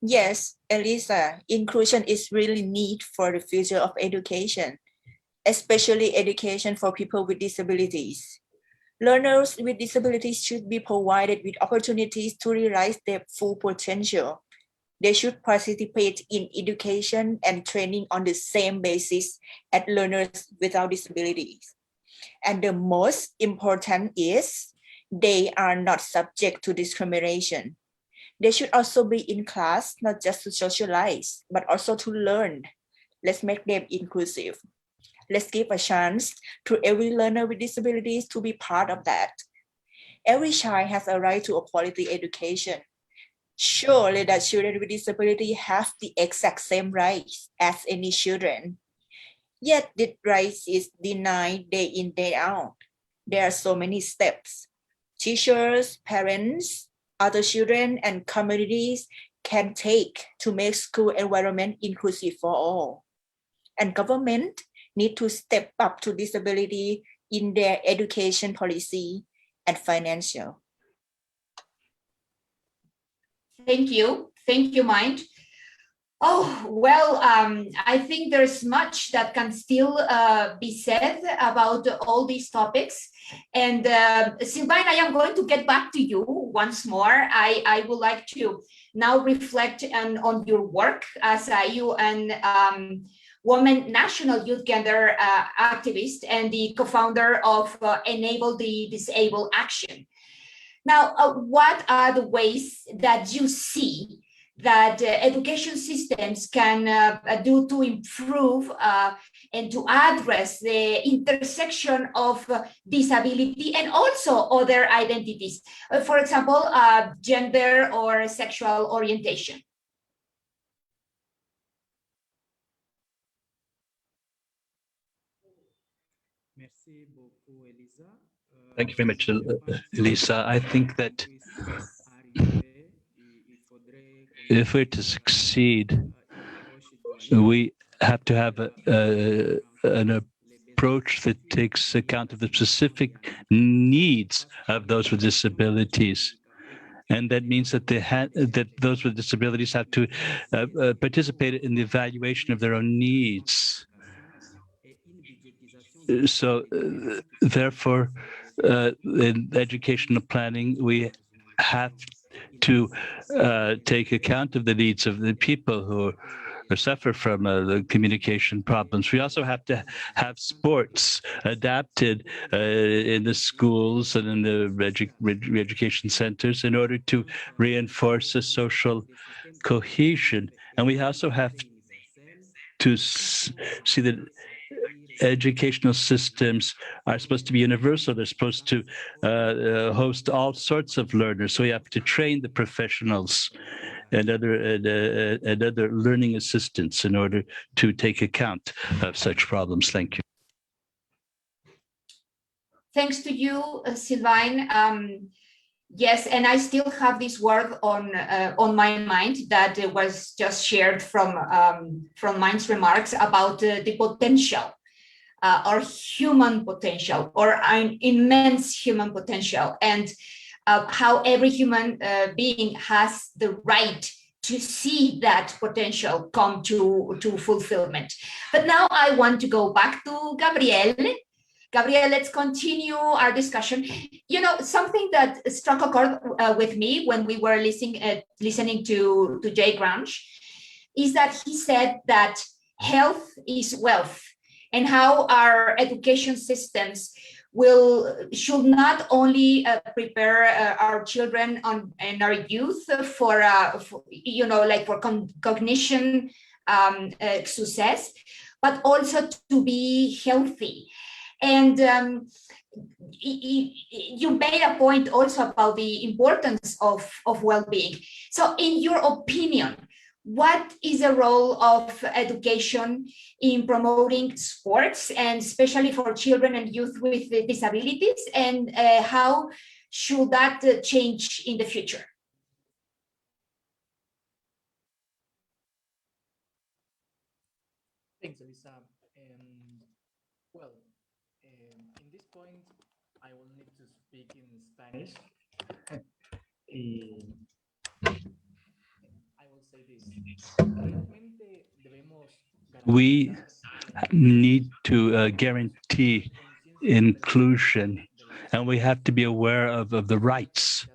Yes, Elisa, inclusion is really need for the future of education, especially education for people with disabilities. Learners with disabilities should be provided with opportunities to realize their full potential. They should participate in education and training on the same basis as learners without disabilities. And the most important is they are not subject to discrimination. They should also be in class, not just to socialize, but also to learn. Let's make them inclusive. Let's give a chance to every learner with disabilities to be part of that. Every child has a right to a quality education. Surely that children with disability have the exact same rights as any children. Yet this right is denied day in, day out. There are so many steps. Teachers, parents, other children, and communities can take to make school environment inclusive for all. And government need to step up to disability in their education policy and financial. Thank you, Mind. Oh, well, I think there's much that can still be said about all these topics. And Sylvain, I am going to get back to you once more. I would like to now reflect on your work as you and Women National Youth Gender activist and the co-founder of Enable the Disabled Action. Now, what are the ways that you see that education systems can do to improve and to address the intersection of disability and also other identities, for example, gender or sexual orientation? Thank you very much, Lisa. I think that if we're to succeed, we have to have an approach that takes account of the specific needs of those with disabilities. And that means that that those with disabilities have to participate in the evaluation of their own needs. So, therefore, in educational planning, we have to take account of the needs of the people who suffer from the communication problems. We also have to have sports adapted in the schools and in the education centers in order to reinforce a social cohesion. And we also have to see that educational systems are supposed to be universal. They're supposed to host all sorts of learners. So we have to train the professionals and other learning assistants in order to take account of such problems. Thank you. Thanks to you, Sylvain. Yes, and I still have this word on my mind that was just shared from Mind's remarks about the potential, or human potential, or an immense human potential, and how every human being has the right to see that potential come to fulfillment. But now I want to go back to Gabriel. Gabriel, let's continue our discussion. You know, something that struck a chord with me when we were listening to Jay Grange is that he said that health is wealth, and how our education systems should not only prepare our children and our youth for cognition success, but also to be healthy. And you made a point also about the importance of well-being. So in your opinion, what is the role of education in promoting sports, and especially for children and youth with disabilities, and how should that change in the future? Thanks, Elisa. Well, in this point, I will need to speak in Spanish. I will say this. Realmente debemos We need to guarantee inclusion, and we have to be aware of the rights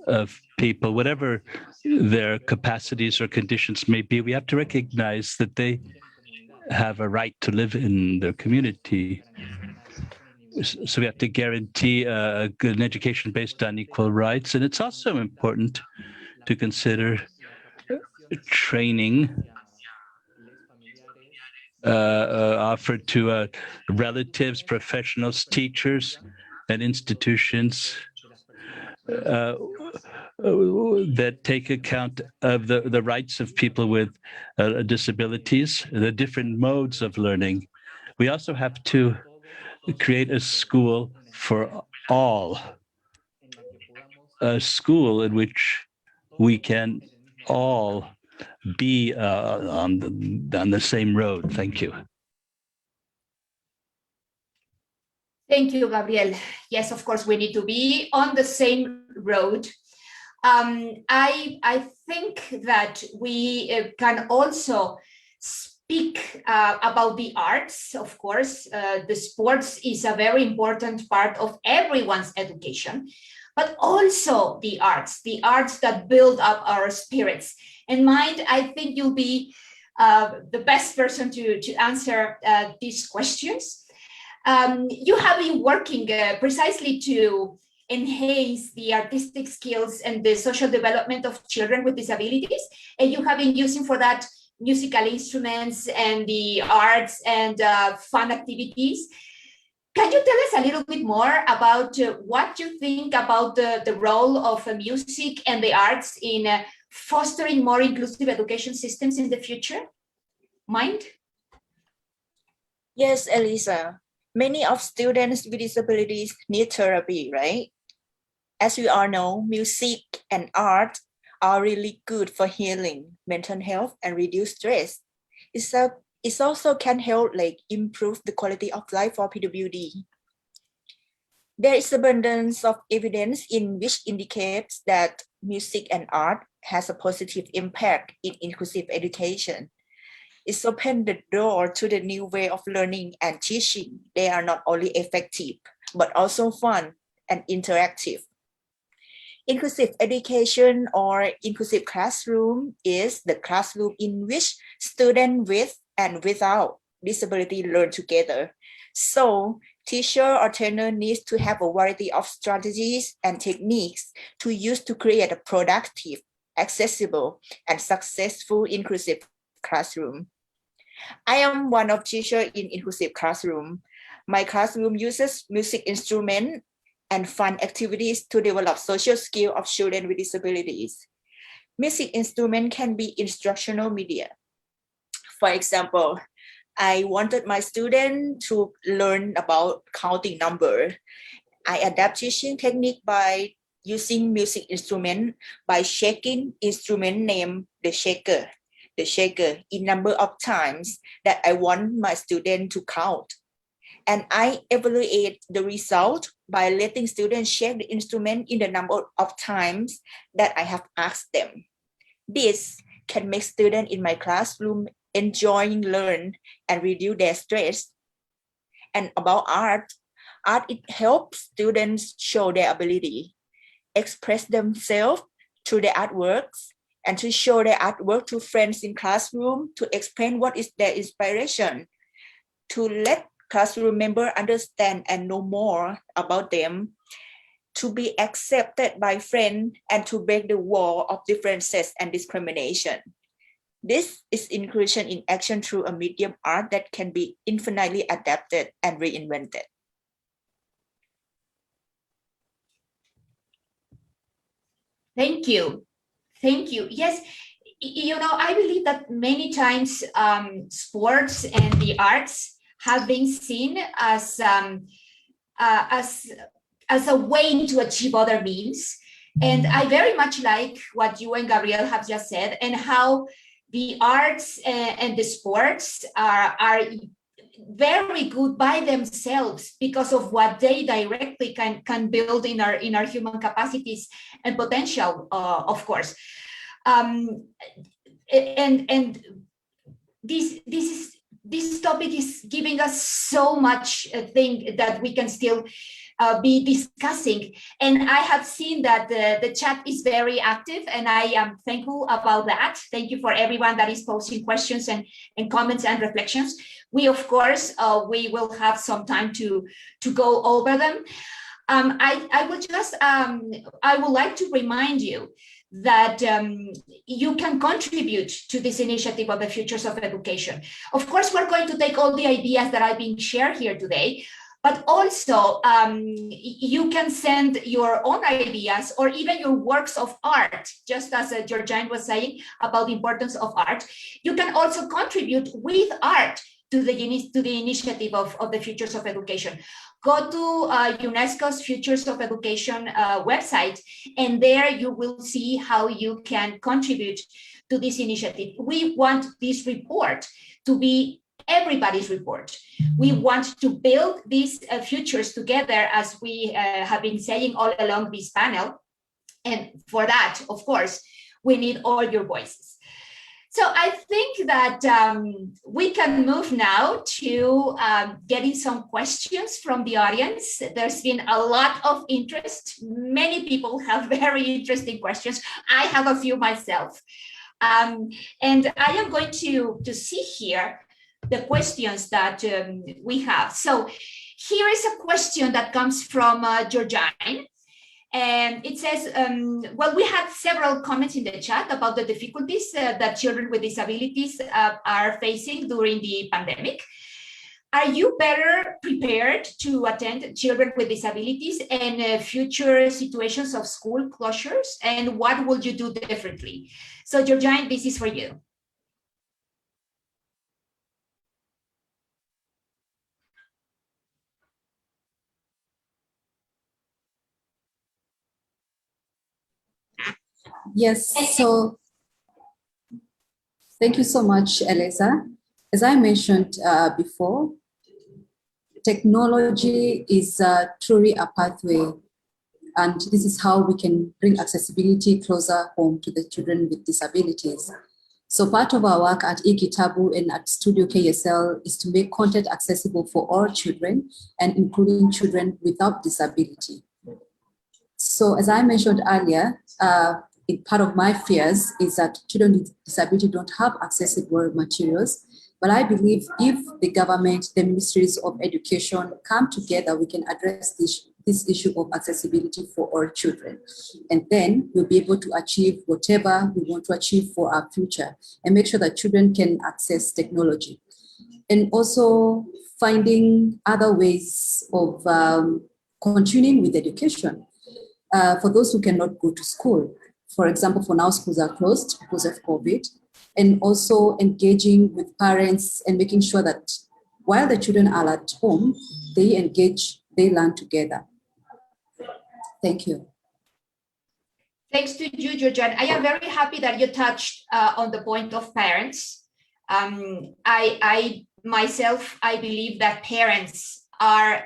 of people, whatever their capacities or conditions may be. We have to recognize that they have a right to live in their community. So we have to guarantee a good education based on equal rights. And it's also important to consider training offered to relatives, professionals, teachers, and institutions that take account of the rights of people with disabilities, the different modes of learning. We also have to create a school for all, a school in which we can all be on the same road. Thank you. Thank you, Gabriel. Yes, of course, we need to be on the same road. I think that we can also speak about the arts. Of course, the sports is a very important part of everyone's education, but also the arts that build up our spirits and mind. I think you'll be the best person to answer these questions. You have been working precisely to enhance the artistic skills and the social development of children with disabilities, and you have been using for that musical instruments and the arts and fun activities. Can you tell us a little bit more about what you think about the role of music and the arts in fostering more inclusive education systems in the future? Mind? Yes, Elisa. Many of students with disabilities need therapy, right? As we all know, music and art are really good for healing mental health and reduce stress. It also can help improve the quality of life for PWD. There is abundance of evidence in which indicates that music and art has a positive impact in inclusive education. It's opened the door to the new way of learning and teaching. They are not only effective, but also fun and interactive. Inclusive education or inclusive classroom is the classroom in which students with and without disability learn together. So teacher or trainer needs to have a variety of strategies and techniques to use to create a productive, accessible, and successful inclusive classroom. I am one of teachers in inclusive classroom. My classroom uses music instrument and fun activities to develop social skills of children with disabilities. Music instrument can be instructional media. For example, I wanted my student to learn about counting number. I adapt teaching technique by using music instrument by shaking instrument name the shaker in number of times that I want my student to count. And I evaluate the result by letting students shake the instrument in the number of times that I have asked them. This can make students in my classroom enjoying learn and reduce their stress. And about art, it helps students show their ability, express themselves through their artworks, and to show their artwork to friends in classroom to explain what is their inspiration, to let classroom members understand and know more about them, to be accepted by friends, and to break the wall of differences and discrimination. This is inclusion in action through a medium art that can be infinitely adapted and reinvented. Thank you. Thank you. Yes, you know, I believe that many times sports and the arts have been seen as a way to achieve other means. And I very much like what you and Gabriel have just said, and how the arts and the sports are very good by themselves because of what they directly can build in our human capacities and potential, of course. And this topic is giving us so much thing that we can still be discussing. And I have seen that the chat is very active, and I am thankful about that. Thank you for everyone that is posting questions and comments and reflections. We, of course, we will have some time to go over them. I would like to remind you that you can contribute to this initiative of the Futures of Education. Of course, we're going to take all the ideas that are being shared here today, but also you can send your own ideas or even your works of art, just as Georgine was saying about the importance of art. You can also contribute with art to the initiative of the Futures of Education. Go to UNESCO's Futures of Education website, and there you will see how you can contribute to this initiative. We want this report to be everybody's report. We want to build these futures together, as we have been saying all along this panel. And for that, of course, we need all your voices. So I think that we can move now to getting some questions from the audience. There's been a lot of interest. Many people have very interesting questions. I have a few myself. And I am going to see here the questions that we have. So here is a question that comes from Georgine. And it says, well, we had several comments in the chat about the difficulties that children with disabilities are facing during the pandemic. Are you better prepared to attend children with disabilities and future situations of school closures? And what will you do differently? So Georgine, this is for you. Yes, so thank you so much, Eliza. As I mentioned before, technology is truly a pathway, and this is how we can bring accessibility closer home to the children with disabilities. So part of our work at eKitabu and at Studio KSL is to make content accessible for all children and including children without disability. So as I mentioned earlier, part of my fears is that children with disability don't have accessible materials. But I believe if the government, the ministries of education come together, we can address this issue of accessibility for all children. And then we'll be able to achieve whatever we want to achieve for our future and make sure that children can access technology. And also finding other ways of continuing with education for those who cannot go to school. For example, for now, schools are closed because of COVID. and also engaging with parents and making sure that while the children are at home, they engage, they learn together. Thank you. Thanks to you, Georgian. I am very happy that you touched on the point of parents. I myself, I believe that parents are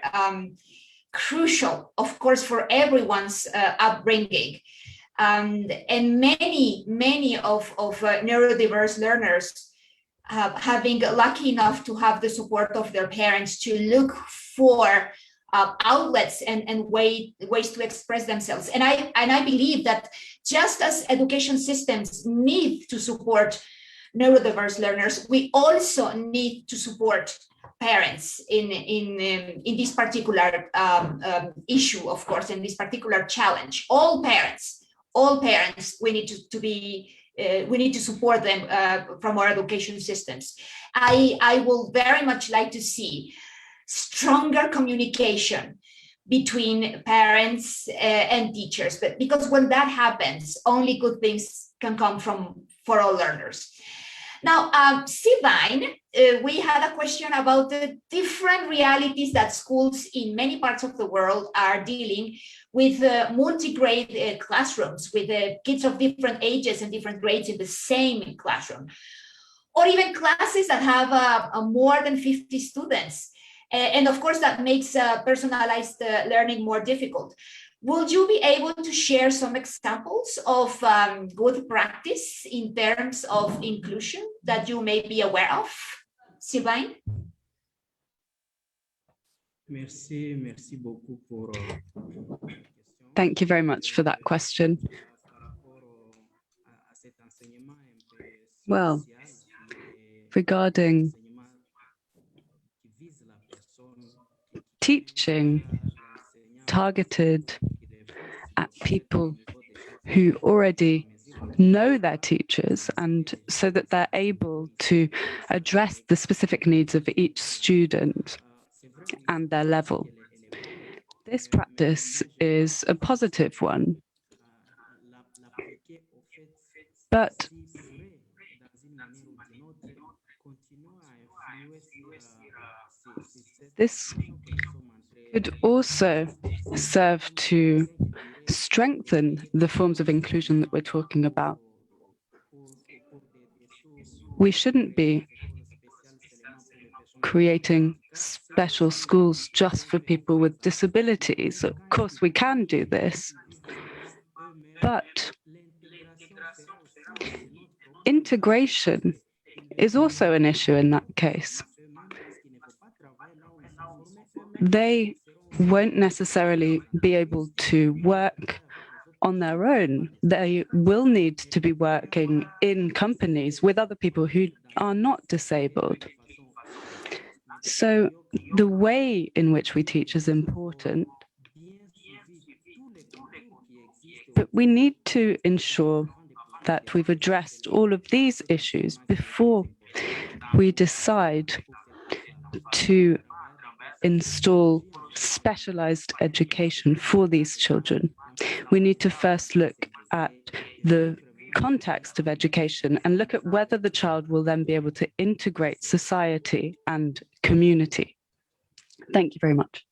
crucial, of course, for everyone's upbringing. And many of neurodiverse learners have been lucky enough to have the support of their parents to look for outlets and ways to express themselves. And I believe that just as education systems need to support neurodiverse learners, we also need to support parents in this particular issue, of course, in this particular challenge. All parents, we need we need to support them from our education systems. I will very much like to see stronger communication between parents and teachers, but because when that happens, only good things can come for all learners. Now, Sivine, we had a question about the different realities that schools in many parts of the world are dealing with multi-grade classrooms, with kids of different ages and different grades in the same classroom, or even classes that have more than 50 students. And of course, that makes personalized learning more difficult. Would you be able to share some examples of good practice in terms of inclusion that you may be aware of, Sylvain? Thank you very much for that question. Well, regarding teaching targeted at people who already know their teachers, and so that they're able to address the specific needs of each student and their level. This practice is a positive one, but this could also serve to strengthen the forms of inclusion that we're talking about. We shouldn't be creating special schools just for people with disabilities. Of course, we can do this, but integration is also an issue in that case. They won't necessarily be able to work on their own. They will need to be working in companies with other people who are not disabled. So the way in which we teach is important, but we need to ensure that we've addressed all of these issues before we decide to install specialized education for these children. We need to first look at the context of education and look at whether the child will then be able to integrate society and community. Thank you very much.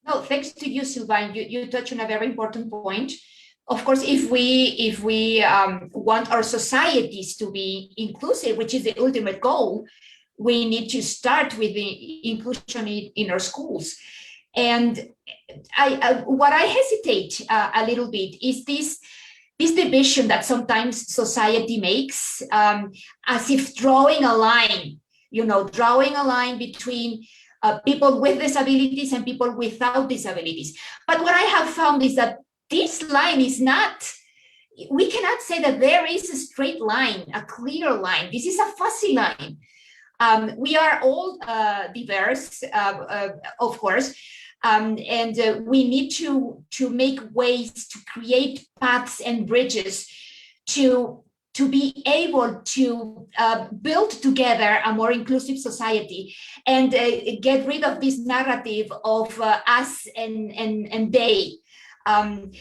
No, thanks to you, Sylvain. You touch on a very important point. Of course, if we want our societies to be inclusive, which is the ultimate goal, we need to start with the inclusion in our schools. And what I hesitate a little bit is this division that sometimes society makes, as if drawing a line between people with disabilities and people without disabilities. But what I have found is that this line is not, we cannot say that there is a straight line, a clear line. This is a fuzzy line. We are all diverse, of course, and we need to make ways to create paths and bridges to be able to build together a more inclusive society and get rid of this narrative of us and they. And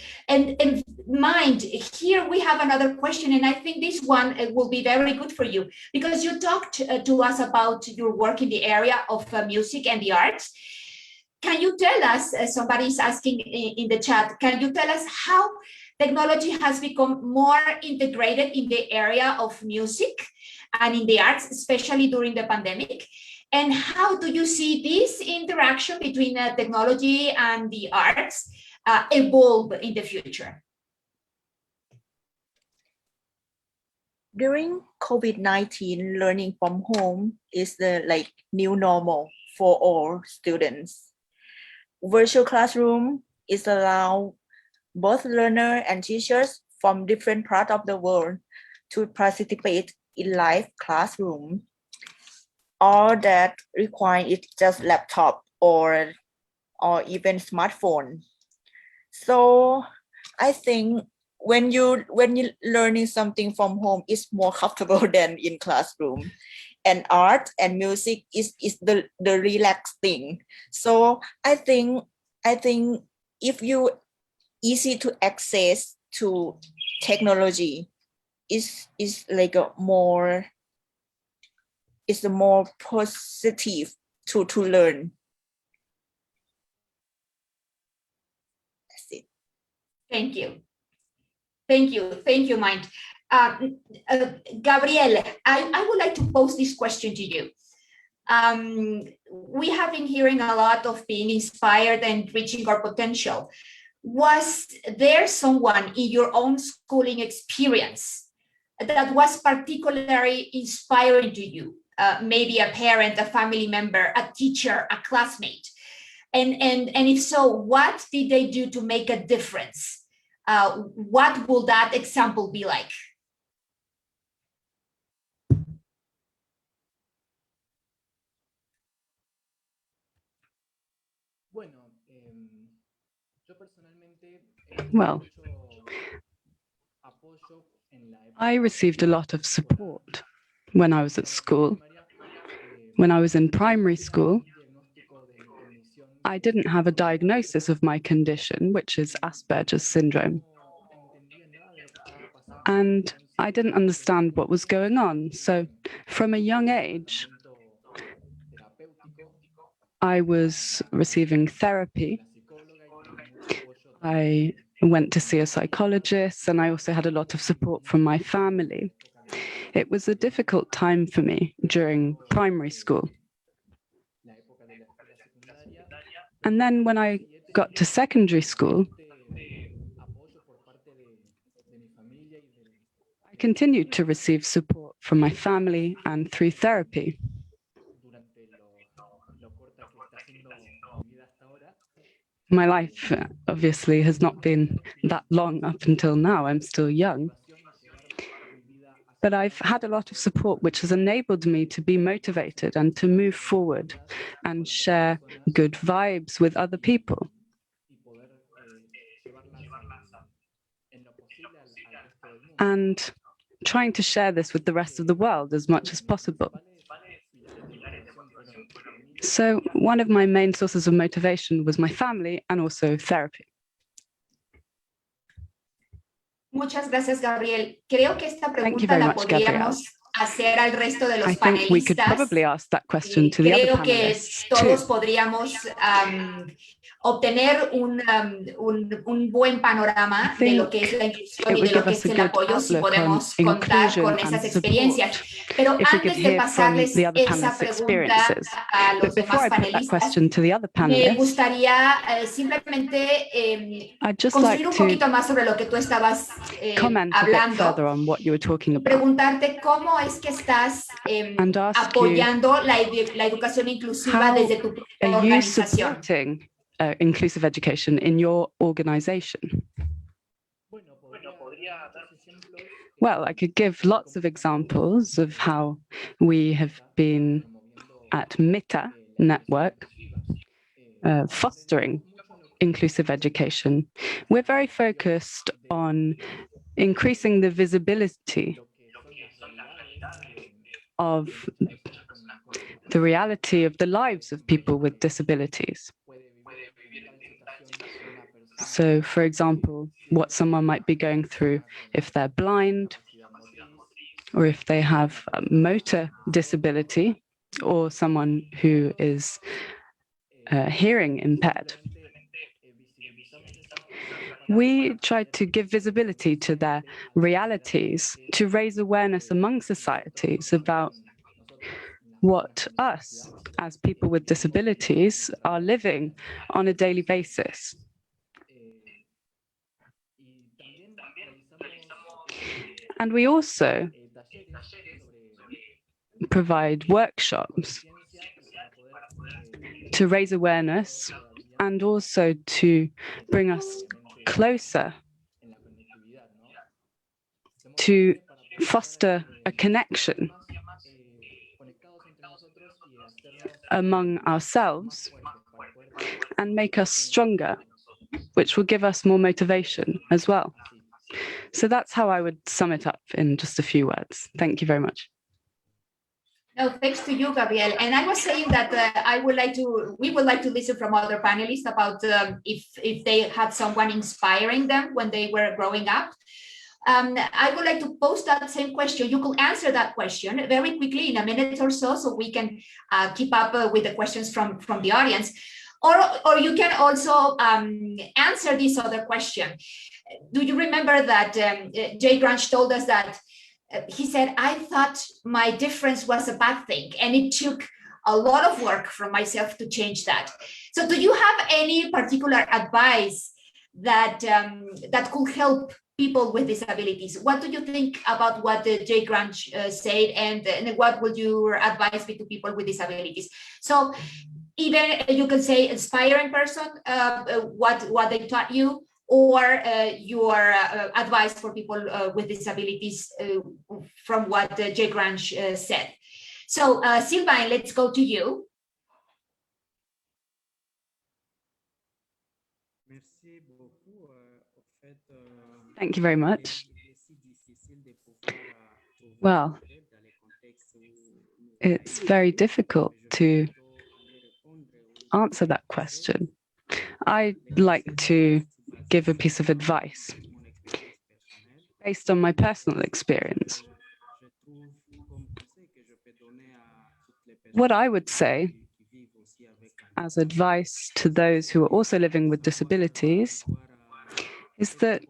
mind, here we have another question, and I think this one will be very good for you, because you talked to us about your work in the area of music and the arts. Can you tell us, somebody is asking in the chat, can you tell us how technology has become more integrated in the area of music and in the arts, especially during the pandemic? And how do you see this interaction between technology and the arts evolve in the future? During COVID-19, learning from home is the new normal for all students. Virtual classroom is allow both learner and teachers from different parts of the world to participate in live classroom. All that require is just laptop or even smartphone. So I think when you learning something from home, it's more comfortable than in classroom. And art and music is the relaxed thing. So I think if you easy to access to technology, is like a more positive to learn. That's it. Thank you. Thank you, Mind. Gabriel, I would like to pose this question to you. We have been hearing a lot of being inspired and reaching our potential. Was there someone in your own schooling experience that was particularly inspiring to you? Maybe a parent, a family member, a teacher, a classmate? And if so, what did they do to make a difference? What will that example be like? Well, I received a lot of support when I was at school. When I was in primary school, I didn't have a diagnosis of my condition, which is Asperger's syndrome. And I didn't understand what was going on. So from a young age, I was receiving therapy. I went to see a psychologist, and I also had a lot of support from my family. It was a difficult time for me during primary school. And then when I got to secondary school, I continued to receive support from my family and through therapy. My life obviously has not been that long up until now. I'm still young. But I've had a lot of support, which has enabled me to be motivated and to move forward and share good vibes with other people. And trying to share this with the rest of the world as much as possible. So one of my main sources of motivation was my family and also therapy. Muchas gracias, Gabriel. Creo que esta Thank you pregunta very la much, Gabrielle. podríamos hacer al resto de los I think we could panelistas. probably ask that question to the other Creo que panelists todos too. podríamos obtener un buen panorama de lo que es la inclusión y de lo que es el apoyo si podemos contar con esas experiencias. Pero antes de pasarles esa pregunta a los demás panelistas, me gustaría simplemente construir un poquito más sobre lo que tú estabas hablando y preguntarte cómo es que estás apoyando la educación inclusiva desde tu organización. Inclusive education in your organization? Well, I could give lots of examples of how we have been at MITA network fostering inclusive education. We're very focused on increasing the visibility of the reality of the lives of people with disabilities. So, for example, what someone might be going through if they're blind, or if they have a motor disability, or someone who is hearing impaired. We tried to give visibility to their realities, to raise awareness among societies about what us, as people with disabilities, are living on a daily basis. And we also provide workshops to raise awareness and also to bring us closer, to foster a connection among ourselves and make us stronger, which will give us more motivation as well. So that's how I would sum it up in just a few words. Thank you very much. No, thanks to you, Gabriel. And I was saying that we would like to listen from other panelists about if they had someone inspiring them when they were growing up. I would like to pose that same question. You could answer that question very quickly in a minute or so we can keep up with the questions from the audience. Or you can also answer this other question. Do you remember that Jay Grunch told us that he said, I thought my difference was a bad thing, and it took a lot of work from myself to change that. So do you have any particular advice that that could help people with disabilities? What do you think about what Jay Grunch said, and what would your advice be to people with disabilities? So even you can say inspiring person, what they taught you, or your advice for people with disabilities from what Jay Grunch said. So Sylvain, let's go to you. Thank you very much. Well, it's very difficult to answer that question. I'd like to give a piece of advice based on my personal experience. What I would say as advice to those who are also living with disabilities is that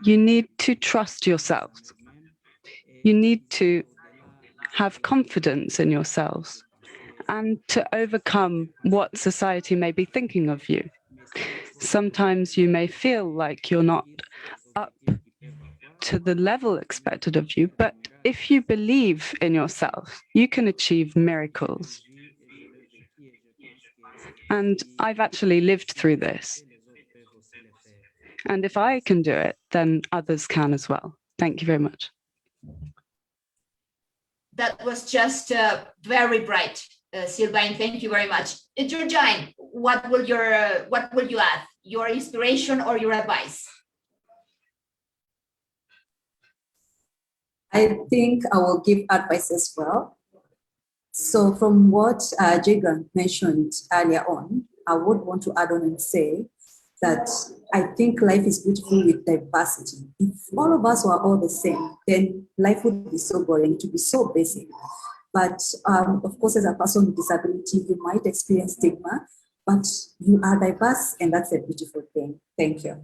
you need to trust yourselves. You need to have confidence in yourselves and to overcome what society may be thinking of you. Sometimes you may feel like you're not up to the level expected of you, but if you believe in yourself, you can achieve miracles. And I've actually lived through this. And if I can do it, then others can as well. Thank you very much. That was just very bright, Sylvain. Thank you very much. Georgine, what will you add? Your inspiration or your advice? I think I will give advice as well. So from what Jagan mentioned earlier on, I would want to add on and say that I think life is beautiful with diversity. If all of us were all the same, then life would be so boring, to be so basic. But of course, as a person with disability, you might experience stigma, but you are diverse, and that's a beautiful thing. Thank you.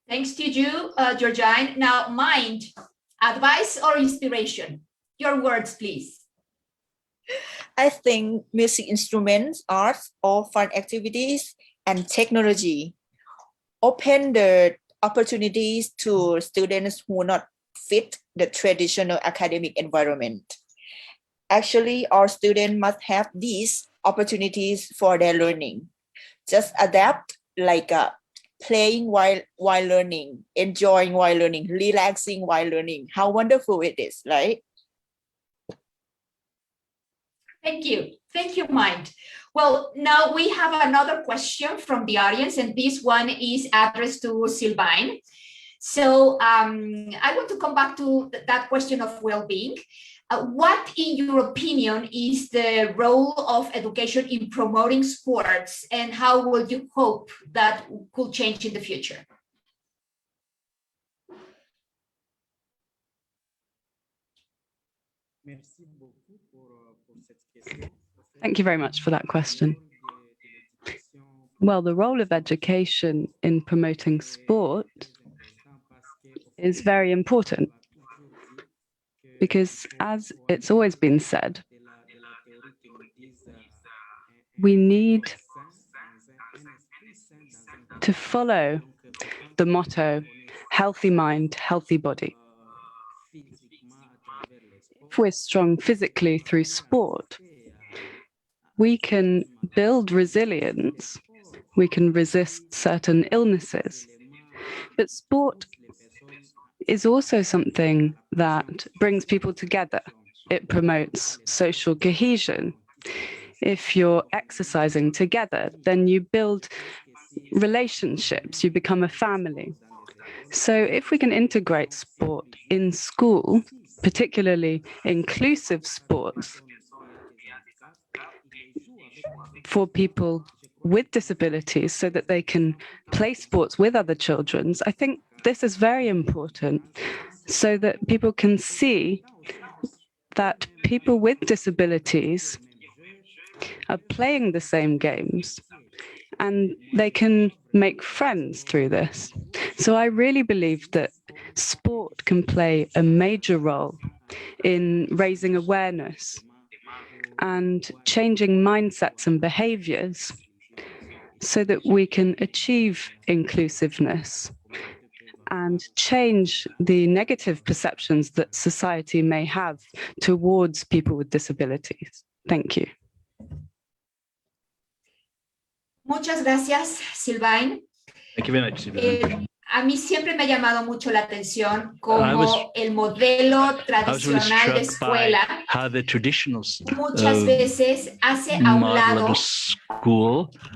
Thanks to you, Georgine. Now, Mind, advice or inspiration? Your words, please. I think music instruments, arts, or fun activities and technology open the opportunities to students who not fit the traditional academic environment. Actually, our students must have these opportunities for their learning. Just adapt like playing while learning, enjoying while learning, relaxing while learning. How wonderful it is, right? Thank you. Thank you, Mind. Well, now we have another question from the audience, and this one is addressed to Sylvain. So I want to come back to that question of well-being. What, in your opinion, is the role of education in promoting sports, and how would you hope that could change in the future? Thank you very much for that question. Well, the role of education in promoting sport is very important because, as it's always been said, we need to follow the motto, healthy mind, healthy body. If we're strong physically through sport, we can build resilience, we can resist certain illnesses. But sport is also something that brings people together. It promotes social cohesion. If you're exercising together, then you build relationships, you become a family. So if we can integrate sport in school, particularly inclusive sports, for people with disabilities so that they can play sports with other children, I think this is very important so that people can see that people with disabilities are playing the same games and they can make friends through this. So I really believe that sport can play a major role in raising awareness and changing mindsets and behaviors so that we can achieve inclusiveness and change the negative perceptions that society may have towards people with disabilities. Thank you. Muchas gracias, Sylvain. Thank you very much, Sylvain. A mí siempre me ha llamado mucho la atención cómo el modelo tradicional de escuela muchas veces hace a un lado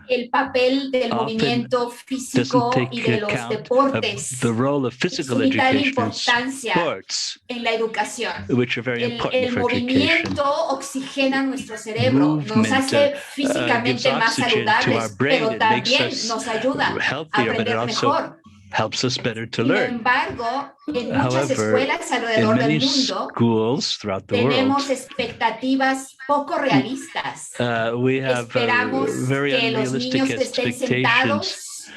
el papel del movimiento físico y de los deportes, su vital importancia en la educación. El movimiento oxigena nuestro cerebro, nos hace físicamente más saludables, pero también nos ayuda a aprender mejor. Helps us better to learn. Sin embargo, en muchas escuelas alrededor del mundo tenemos expectativas poco realistas. Esperamos que los niños estén sentados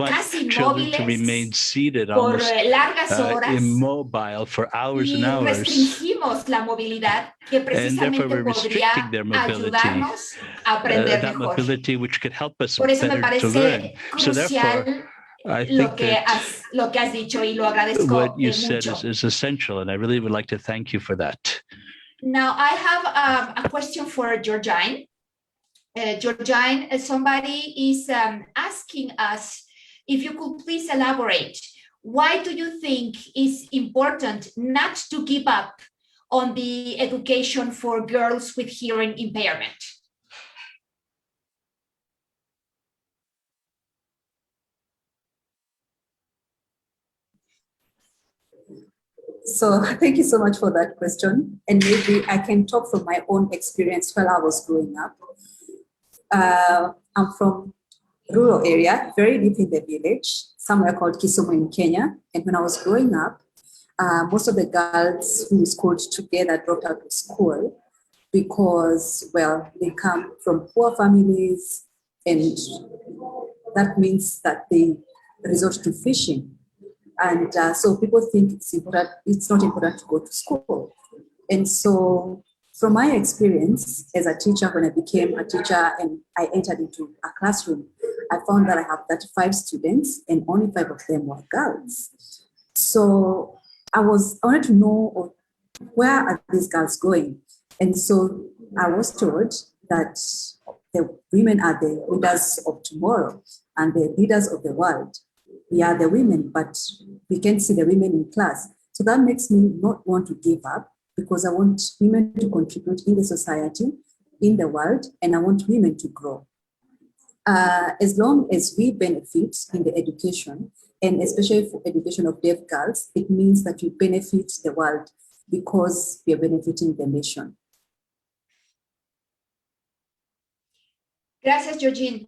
casi inmóviles por largas horas y restringimos la movilidad que precisamente podría ayudarnos a aprender mejor. Por eso me parece crucial lo que has dicho y lo agradezco what you said mucho. is essential, and I really would like to thank you for that. Now, I have a question for Georgine. Georgine, somebody is asking us if you could please elaborate. Why do you think it's important not to give up on the education for girls with hearing impairment? So thank you so much for that question. And maybe I can talk from my own experience while I was growing up. I'm from rural area, very deep in the village, somewhere called Kisumu in Kenya. And when I was growing up, most of the girls who schooled together dropped out of school because, well, they come from poor families, and that means that they resort to fishing. And so people think it's not important to go to school. And so from my experience as a teacher, when I became a teacher and I entered into a classroom, I found that I have 35 students and only 5 of them were girls. So I wanted to know where are these girls going? And so I was told that the women are the leaders of tomorrow and the leaders of the world. We are the women, but we can't see the women in class. So that makes me not want to give up, because I want women to contribute in the society, in the world, and I want women to grow. As long as we benefit in the education, and especially for education of deaf girls, it means that we benefit the world. because we are benefiting the nation. Gracias, Georgine.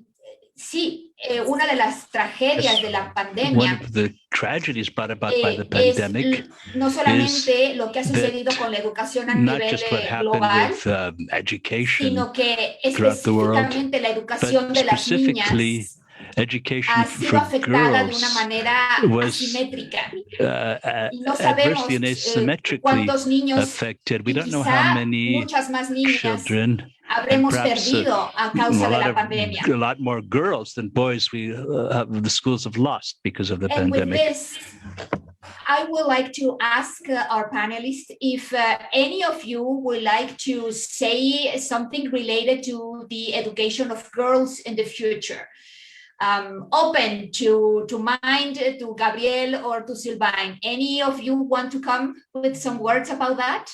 Sí, una de las tragedias de la One pandemia of the tragedies brought about by the es pandemic no is solamente lo que ha that sucedido con la educación a not nivel just what happened global, with education sino que throughout the world, específicamente la but educación de las specifically niñas education ha sido for afectada de una girls manera was asimétrica. Y no adversely and sabemos asymmetrically cuántos niños affected. We y don't know how quizá many muchas más niñas children and habremos perhaps perdido a a causa de la lot pandemia. more girls than boys the schools have lost because of the And with pandemic. this, I would like to ask our panelists if any of you would like to say something related to the education of girls in the future. Open to Mind, to Gabriel, or to Sylvain. Any of you want to come with some words about that?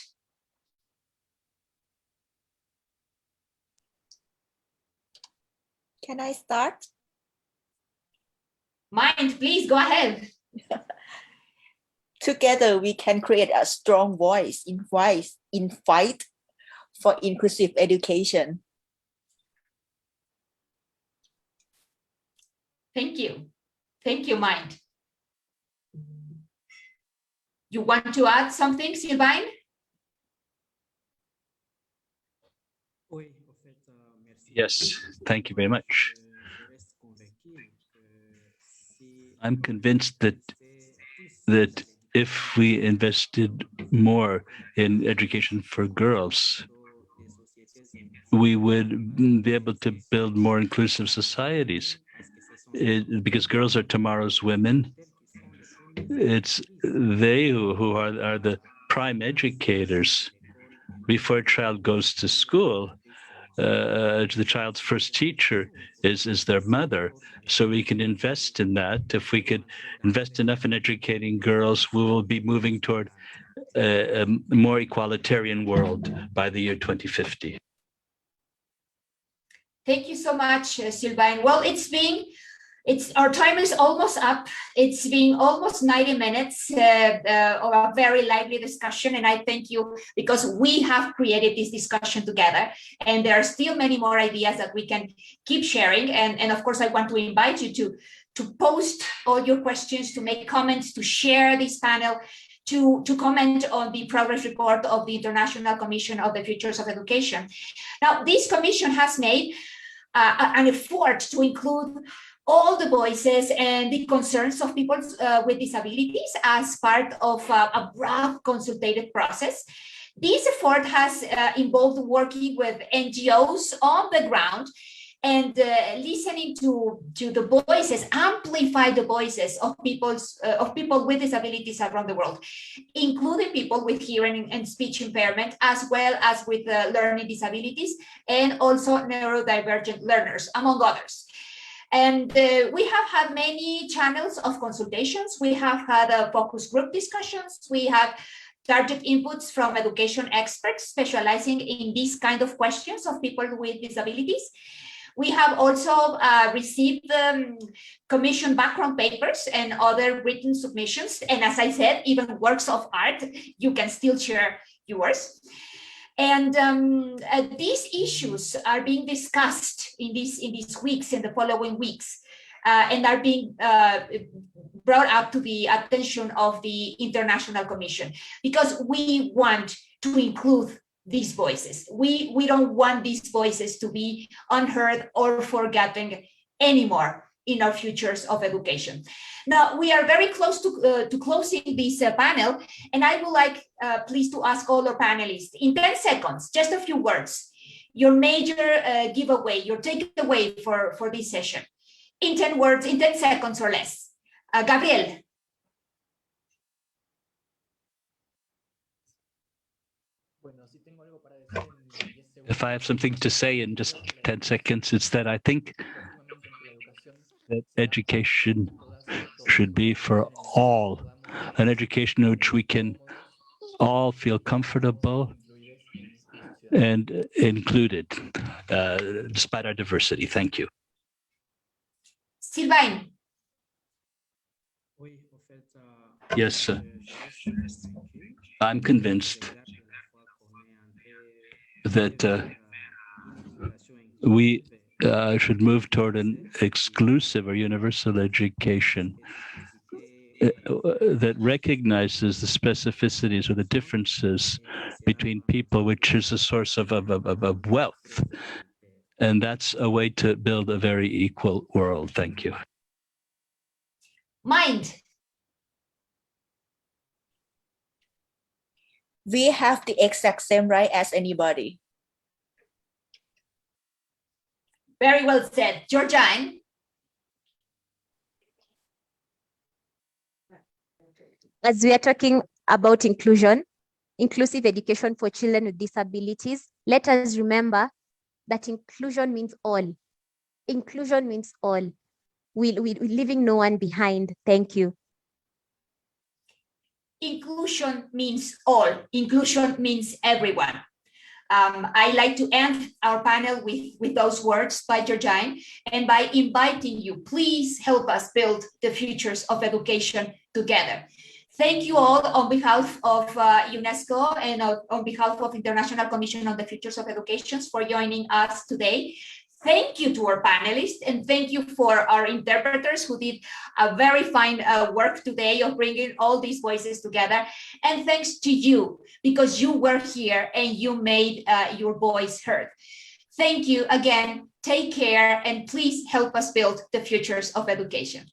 Can I start? Mind, please go ahead. Together, we can create a strong voice in fight for inclusive education. Thank you. Thank you, Mind. You want to add something, Sylvain? Yes, thank you very much. I'm convinced that if we invested more in education for girls, we would be able to build more inclusive societies. Because girls are tomorrow's women, it's they who are the prime educators. Before a child goes to school, the child's first teacher is their mother. So we can invest in that. If we could invest enough in educating girls, we will be moving toward a more egalitarian world by the year 2050. Thank you so much, Sylvain. Well, our time is almost up. It's been almost 90 minutes of a very lively discussion, and I thank you because we have created this discussion together, and there are still many more ideas that we can keep sharing. And of course, I want to invite you to post all your questions, to make comments, to share this panel, to comment on the progress report of the International Commission of the Futures of Education. Now, this commission has made an effort to include all the voices and the concerns of people with disabilities as part of a broad consultative process. This effort has involved working with NGOs on the ground and listening to the voices, amplify the voices of people with disabilities around the world, including people with hearing and speech impairment, as well as with learning disabilities, and also neurodivergent learners, among others. And we have had many channels of consultations. We have had focus group discussions. We have target inputs from education experts specializing in these kind of questions of people with disabilities. We have also received commission background papers and other written submissions. And as I said, even works of art, you can still share yours. And these issues are being discussed in these weeks, in the following weeks, and are being brought up to the attention of the International Commission, because we want to include these voices. We don't want these voices to be unheard or forgotten anymore in our futures of education. Now, we are very close to closing this panel, and I would like, please, to ask all our panelists, in 10 seconds, just a few words, your major giveaway, your takeaway for this session. In 10 words, in 10 seconds or less. Gabriel. If I have something to say in just 10 seconds, it's that I think that education should be for all, an education in which we can all feel comfortable and included, despite our diversity. Thank you. Sylvain. Yes, I'm convinced that we should move toward an exclusive or universal education that recognizes the specificities or the differences between people, which is a source of wealth. And that's a way to build a very equal world. Thank you. Mind. We have the exact same right as anybody. Very well said. Georgine. As we are talking about inclusion, inclusive education for children with disabilities, let us remember that inclusion means all. Inclusion means all. We're leaving no one behind. Thank you. Inclusion means all. Inclusion means everyone. I like to end our panel with those words by Georgine and by inviting you, please help us build the futures of education together. Thank you all on behalf of UNESCO and on behalf of International Commission on the Futures of Education for joining us today. Thank you to our panelists and thank you for our interpreters who did a very fine work today of bringing all these voices together. And thanks to you, because you were here and you made your voice heard. Thank you again, take care, and please help us build the futures of education.